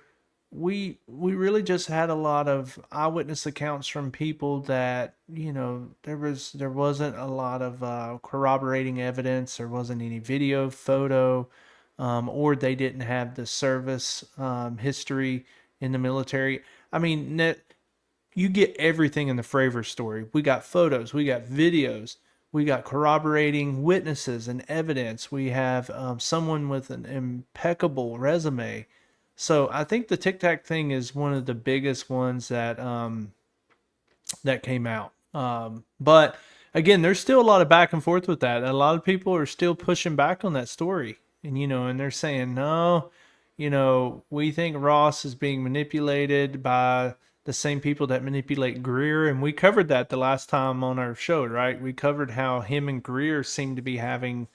we really just had a lot of eyewitness accounts from people that, there wasn't a lot of corroborating evidence. There wasn't any video, photo, or they didn't have the service history in the military. You get everything in the Fravor story. We got photos, we got videos, we got corroborating witnesses and evidence. We have someone with an impeccable resume. So I think the Tic Tac thing is one of the biggest ones that came out. But again, there's still a lot of back and forth with that. A lot of people are still pushing back on that story. And, and they're saying, no, we think Ross is being manipulated by the same people that manipulate Greer. And we covered that the last time on our show, right? We covered how him and Greer seem to be having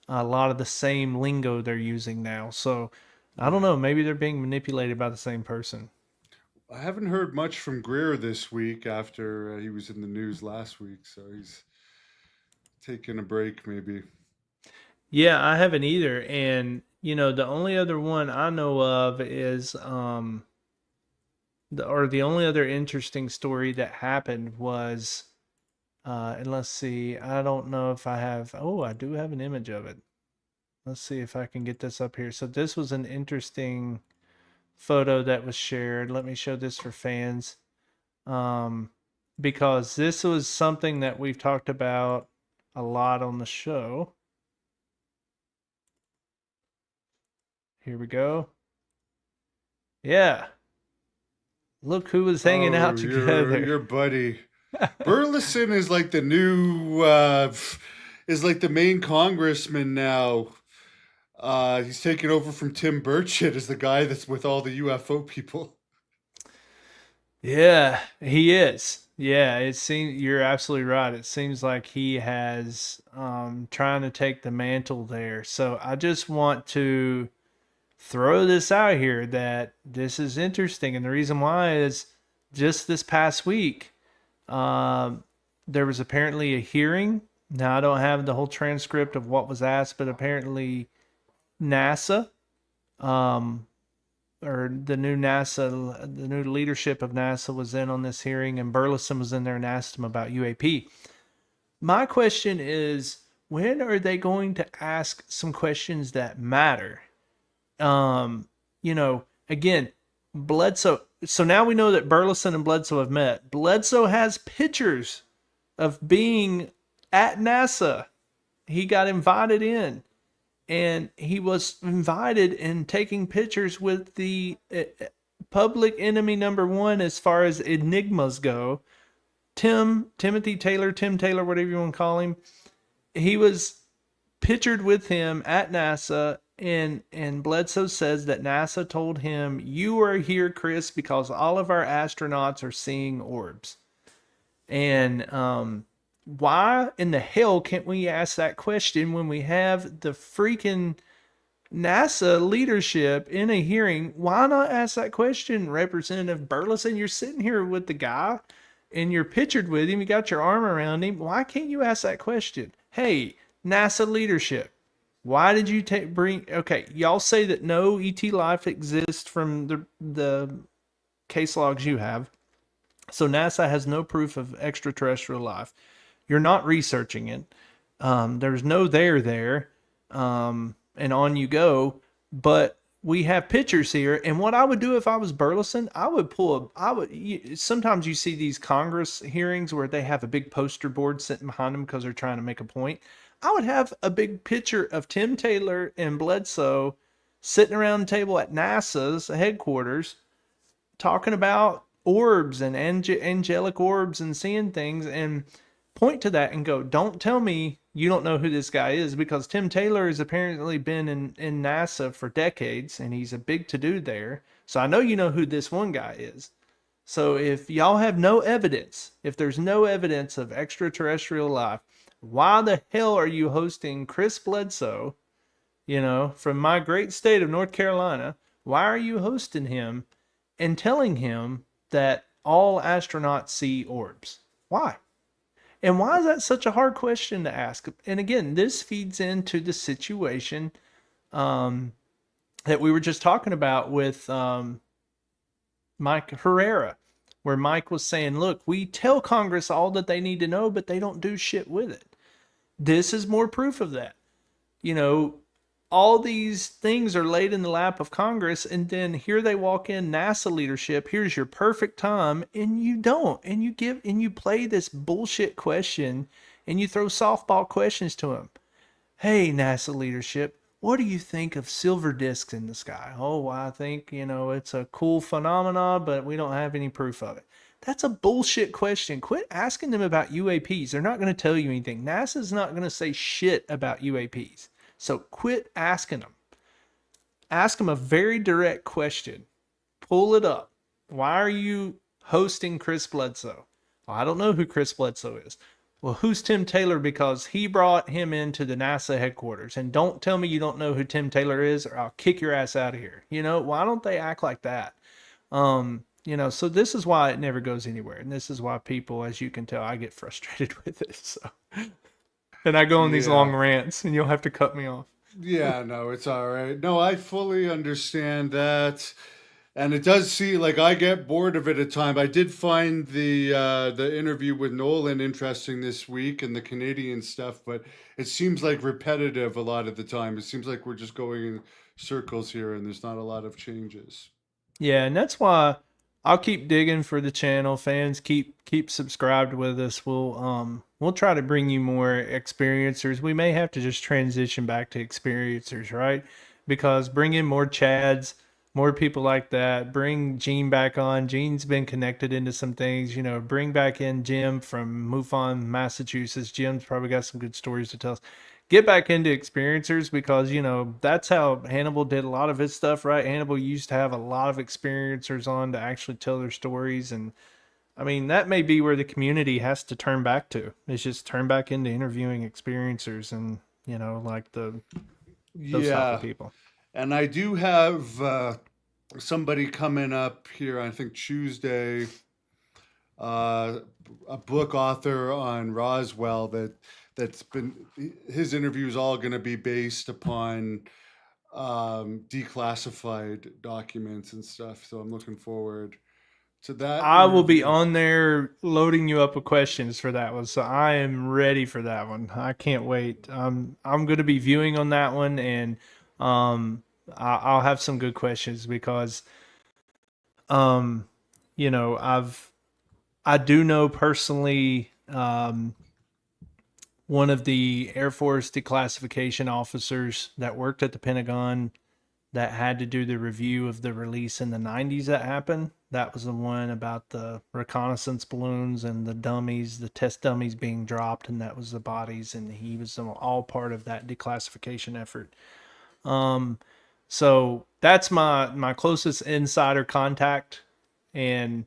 a lot of the same lingo they're using now. So I don't know. Maybe they're being manipulated by the same person. I haven't heard much from Greer this week after he was in the news last week. So he's taking a break maybe. Yeah, I haven't either. And, the only other one I know of is, the only other interesting story that happened was, and let's see, I don't know if I have, I do have an image of it. Let's see if I can get this up here. So this was an interesting photo that was shared. Let me show this for fans. Because this was something that we've talked about a lot on the show. Here we go. Yeah. Look who was hanging out together. Your buddy. Burleson is like the new, is like the main congressman now. He's taking over from Tim Burchett as the guy that's with all the UFO people. Yeah, he is. Yeah, it seems you're absolutely right. It seems like he has trying to take the mantle there. So I just want to throw this out here that this is interesting, and the reason why is just this past week, there was apparently a hearing. Now I don't have the whole transcript of what was asked, but apparently NASA, or the new leadership of NASA was in on this hearing, and Burleson was in there and asked him about UAP. My question is, when are they going to ask some questions that matter? Again, Bledsoe. So now we know that Burleson and Bledsoe have met. Bledsoe has pictures of being at NASA. He got invited in, and he was invited and taking pictures with the public enemy number one as far as enigmas go. Tim Taylor, whatever you want to call him. He was pictured with him at NASA, and Bledsoe says that NASA told him, "You are here, Chris, because all of our astronauts are seeing orbs." And why in the hell can't we ask that question when we have the freaking NASA leadership in a hearing? Why not ask that question, Representative Burleson? You're sitting here with the guy and you're pictured with him. You got your arm around him. Why can't you ask that question? Hey, NASA leadership, why did you okay, y'all say that no ET life exists from the case logs you have. So NASA has no proof of extraterrestrial life. You're not researching it. There's no there. And on you go. But we have pictures here. And what I would do if I was Burleson, sometimes you see these Congress hearings where they have a big poster board sitting behind them because they're trying to make a point. I would have a big picture of Tim Taylor and Bledsoe sitting around the table at NASA's headquarters talking about orbs and angelic orbs and seeing things, and point to that and go, don't tell me you don't know who this guy is, because Tim Taylor has apparently been in NASA for decades and he's a big to-do there. So I know you know who this one guy is. So if y'all have no evidence, if there's no evidence of extraterrestrial life, why the hell are you hosting Chris Bledsoe, from my great state of North Carolina? Why are you hosting him and telling him that all astronauts see orbs? Why? And why is that such a hard question to ask? And again, this feeds into the situation that we were just talking about with Mike Herrera, where Mike was saying, look, we tell Congress all that they need to know, but they don't do shit with it. This is more proof of that. All these things are laid in the lap of Congress, and then here they walk in, NASA leadership, here's your perfect time, and you don't. And you play this bullshit question, and you throw softball questions to them. Hey, NASA leadership, what do you think of silver discs in the sky? Oh, I think, it's a cool phenomena, but we don't have any proof of it. That's a bullshit question. Quit asking them about UAPs. They're not going to tell you anything. NASA's not going to say shit about UAPs. So quit asking them. Ask them a very direct question. Pull it up. Why are you hosting Chris Bledsoe? Well, I don't know who Chris Bledsoe is. Well, who's Tim Taylor? Because he brought him into the NASA headquarters. And don't tell me you don't know who Tim Taylor is, or I'll kick your ass out of here. Why don't they act like that? So this is why it never goes anywhere. And this is why people, as you can tell, I get frustrated with it. So... And I go on these long rants, and you'll have to cut me off. Yeah, no, it's all right. No, I fully understand that. And it does seem like I get bored of it at times. I did find the interview with Nolan interesting this week and the Canadian stuff, but it seems like repetitive a lot of the time. It seems like we're just going in circles here, and there's not a lot of changes. Yeah, and that's why I'll keep digging for the channel. Fans, keep subscribed with us. We'll try to bring you more experiencers. We may have to just transition back to experiencers, right? Because bring in more Chads, more people like that. Bring Gene back on. Gene's been connected into some things. Bring back in Jim from MUFON, Massachusetts. Jim's probably got some good stories to tell us. get back into experiencers, because that's how Hannibal did a lot of his stuff, right? Hannibal used to have a lot of experiencers on to actually tell their stories, and I mean that may be where the community has to turn back to. It's just turn back into interviewing experiencers, and like those type of Yeah. people. And I do have somebody coming up here, I think Tuesday, uh, a book author on Roswell that's been his interview is all going to be based upon declassified documents and stuff. So I'm looking forward to that I will be interview. on there loading you up with questions for that one, so I am ready for that one. I can't wait. I'm going to be viewing on that one, and I'll have some good questions because um, I do know personally one of the Air Force declassification officers that worked at the Pentagon that had to do the review of the release in the 90s that happened. That was the one about the reconnaissance balloons and the dummies, the test dummies being dropped, and that was the bodies, and he was all part of that declassification effort. Um, so that's my closest insider contact, and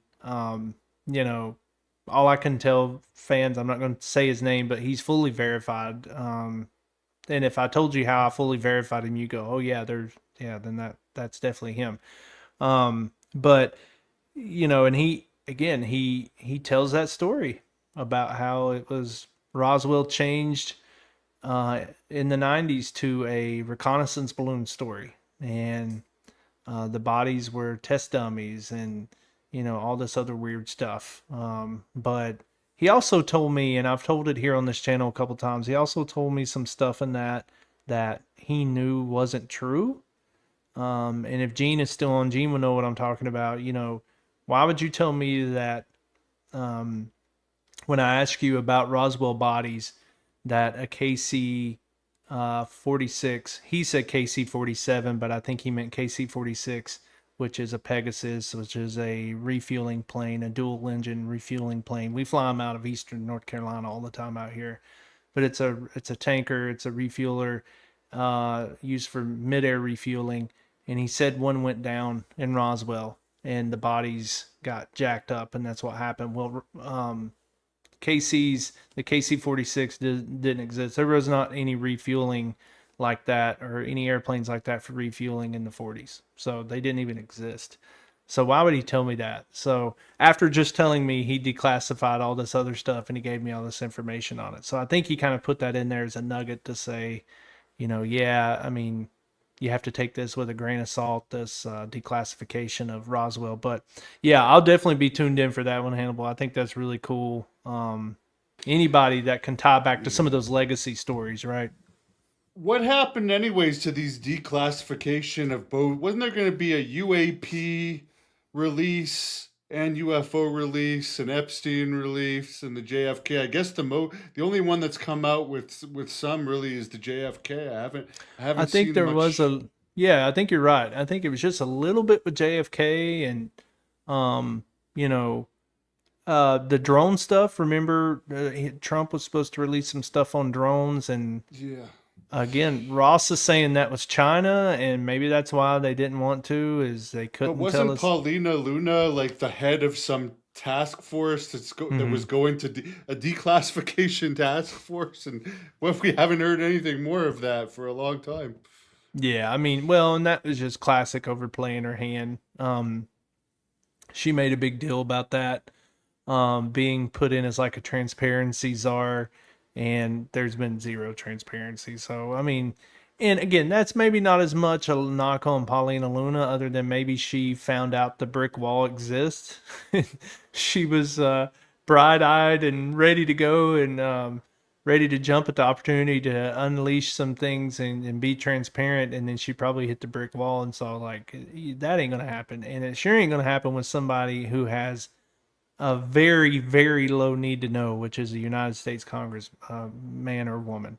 you know, all I can tell fans, I'm not going to say his name, but he's fully verified. And if I told you how I fully verified him, you go, "Oh yeah, then that's definitely him." But and he tells that story about how it was Roswell changed in the 90s to a reconnaissance balloon story, and the bodies were test dummies, and all this other weird stuff. But he also told me, and I've told it here on this channel a couple times, he also told me some stuff in that he knew wasn't true. And if Gene is still on, Gene will know what I'm talking about. Why would you tell me that when I ask you about Roswell bodies, that a KC 46, he said KC 47, but I think he meant KC 46, which is a Pegasus, which is a refueling plane, a dual engine refueling plane. We fly them out of Eastern North Carolina all the time out here, but it's a tanker, it's a refueler used for midair refueling. And he said one went down in Roswell and the bodies got jacked up, and that's what happened. Well, the KC-46 didn't exist. There was not any refueling like that or any airplanes like that for refueling in the 40s. So they didn't even exist. So why would he tell me that? So after just telling me he declassified all this other stuff and he gave me all this information on it. So I think he kind of put that in there as a nugget to say, yeah, I mean, you have to take this with a grain of salt, this declassification of Roswell. But yeah, I'll definitely be tuned in for that one, Hannibal. I think that's really cool. Anybody that can tie back to some of those legacy stories, right? What happened anyways to these declassification of both? Wasn't there going to be a UAP release and UFO release and Epstein release and the JFK? I guess the only one that's come out with some really is the JFK. I haven't I think seen there much. yeah, I think you're right. I think it was just a little bit with JFK and um, you know, the drone stuff. Remember, Trump was supposed to release some stuff on drones, and Yeah. again, Ross is saying that was China, and maybe that's why they didn't want to, is they But couldn't tell wasn't us. Paulina Luna like the head of some task force that was Mhm. going to a declassification task force? And what if we haven't heard anything more of that for a long time? Yeah, I mean, well, and that was just classic overplaying her hand. She made a big deal about that, being put in as like a transparency czar, and there's been zero transparency. So, I mean, and again, that's maybe not as much a knock on Paulina Luna, other than maybe she found out the brick wall exists. She was bright-eyed and ready to go, and ready to jump at the opportunity to unleash some things and be transparent, and then she probably hit the brick wall and saw like that ain't gonna happen, and it sure ain't gonna happen with somebody who has a very, very low need to know, which is a United States Congress man or woman.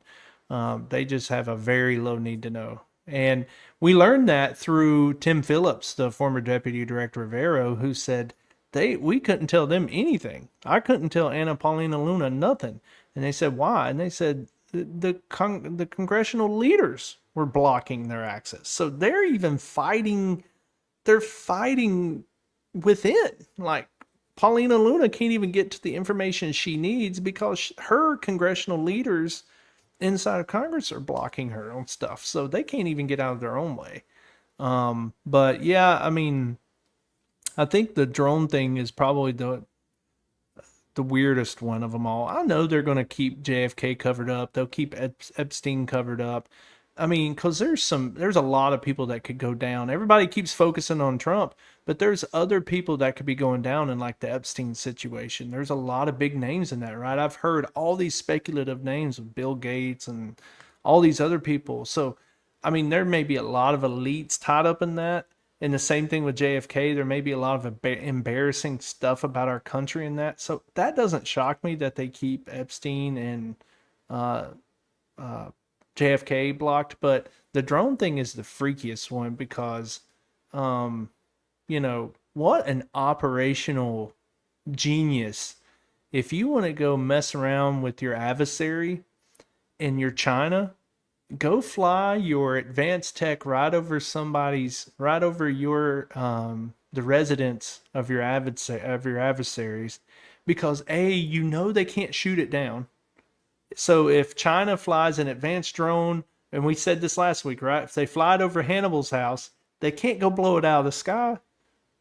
They just have a very low need to know. And we learned that through Tim Phillips, the former deputy director of Aero, who said we couldn't tell them anything. I couldn't tell Anna Paulina Luna nothing. And they said, why? And they said, the congressional leaders were blocking their access. So they're even fighting. They're fighting within. Like Paulina Luna can't even get to the information she needs because her congressional leaders inside of Congress are blocking her on stuff. So they can't even get out of their own way. But yeah, I mean, I think the drone thing is probably the weirdest one of them all. I know they're going to keep JFK covered up. They'll keep Epstein covered up. I mean, because there's a lot of people that could go down. Everybody keeps focusing on Trump, but there's other people that could be going down in like the Epstein situation. There's a lot of big names in that, right? I've heard all these speculative names of Bill Gates and all these other people. So, I mean, there may be a lot of elites tied up in that. And the same thing with JFK. There may be a lot of embarrassing stuff about our country in that. So that doesn't shock me that they keep Epstein and JFK blocked. But the drone thing is the freakiest one because, you know, what an operational genius. If you want to go mess around with your adversary in your China, go fly your advanced tech right over your the residence of your adversaries, because you know they can't shoot it down. So if China flies an advanced drone, and we said this last week, right? If they fly it over Hannibal's house, they can't go blow it out of the sky.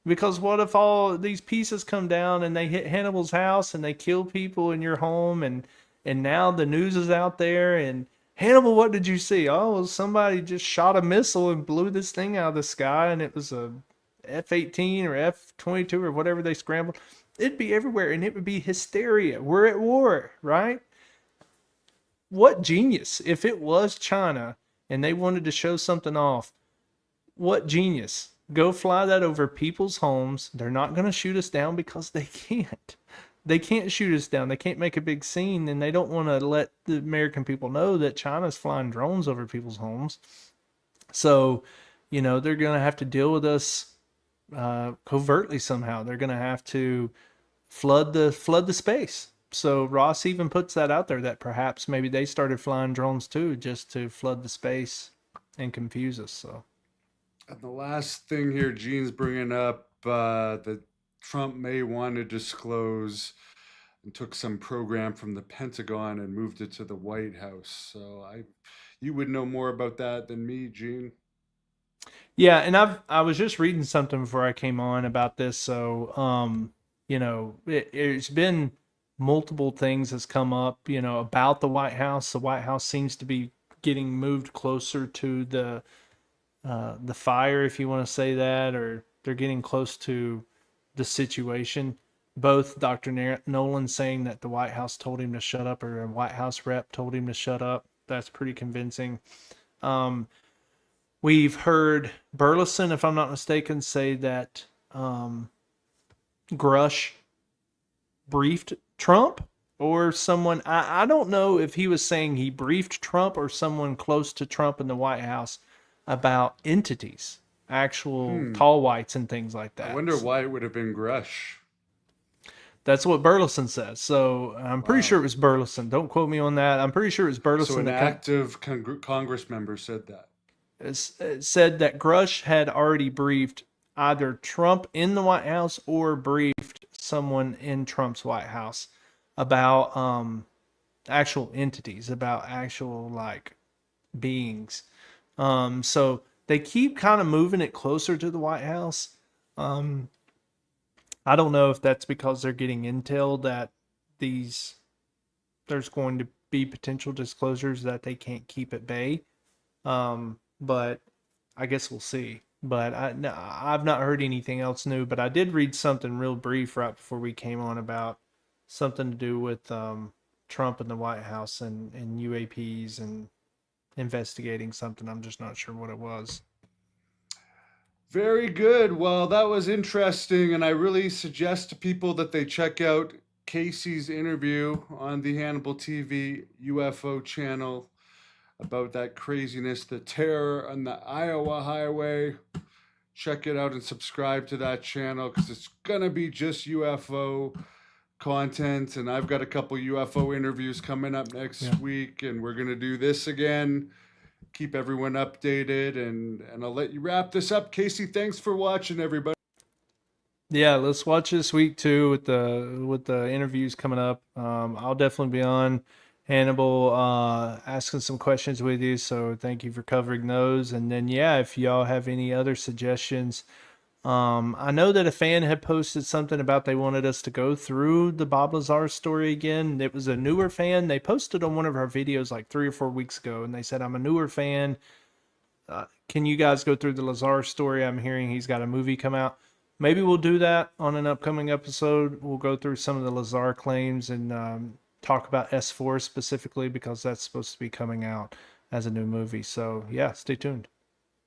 Because what if all these pieces come down and they hit Hannibal's house and they kill people in your home, and now the news is out there and Hannibal, what did you see? Oh, well, somebody just shot a missile and blew this thing out of the sky, and it was a F-18 or F-22 or whatever they scrambled. It'd be everywhere, and it would be hysteria. We're at war, right? What genius. If it was China and they wanted to show something off, what genius. Go fly that over people's homes. They're not going to shoot us down because they can't. They can't shoot us down. They can't make a big scene, and they don't want to let the American people know that China's flying drones over people's homes. So, you know, they're going to have to deal with us covertly somehow. They're going to have to flood the space. So Ross even puts that out there that perhaps maybe they started flying drones too, just to flood the space and confuse us. So. And the last thing here, Gene's bringing up that Trump may want to disclose and took some program from the Pentagon and moved it to the White House. So you would know more about that than me, Gene. Yeah, and I was just reading something before I came on about this. So, you know, it's been multiple things has come up, you know, about the White House. The White House seems to be getting moved closer to the fire, if you want to say that, or they're getting close to the situation. Both Dr. Nolan saying that the White House told him to shut up, or a White House rep told him to shut up. That's pretty convincing. We've heard Burleson, if I'm not mistaken, say that Grush briefed Trump or someone. I don't know if he was saying he briefed Trump or someone close to Trump in the White House about entities, actual tall whites and things like that. I wonder why it would have been Grush. That's what Burleson says. So I'm pretty sure it was Burleson. Don't quote me on that. I'm pretty sure it was Burleson. So an active Congress member said that. It said that Grush had already briefed either Trump in the White House or briefed someone in Trump's White House about actual entities, about actual like beings. So they keep kind of moving it closer to the White House. I don't know if that's because they're getting intel that there's going to be potential disclosures that they can't keep at bay. But I guess we'll see. But I've not heard anything else new, but I did read something real brief right before we came on about something to do with Trump in the White House and UAPs and investigating something. I'm just not sure what it was. Very good. Well, that was interesting, and I really suggest to people that they check out Casey's interview on the Hannibal TV UFO channel about that craziness, the terror on the Iowa highway. Check it out and subscribe to that channel because it's going to be just UFO content, and I've got a couple UFO interviews coming up next week, and we're gonna do this again. Keep everyone updated, and I'll let you wrap this up. Casey, thanks for watching, everybody. Yeah, let's watch this week too with the interviews coming up. I'll definitely be on Hannibal asking some questions with you. So thank you for covering those. And then yeah, if y'all have any other suggestions, I know that a fan had posted something about they wanted us to go through the Bob Lazar story again. It was a newer fan. They posted on one of our videos like 3 or 4 weeks ago, and they said, I'm a newer fan. Can you guys go through the Lazar story? I'm hearing he's got a movie come out. Maybe we'll do that on an upcoming episode. We'll go through some of the Lazar claims and talk about S4 specifically, because that's supposed to be coming out as a new movie. So yeah, stay tuned.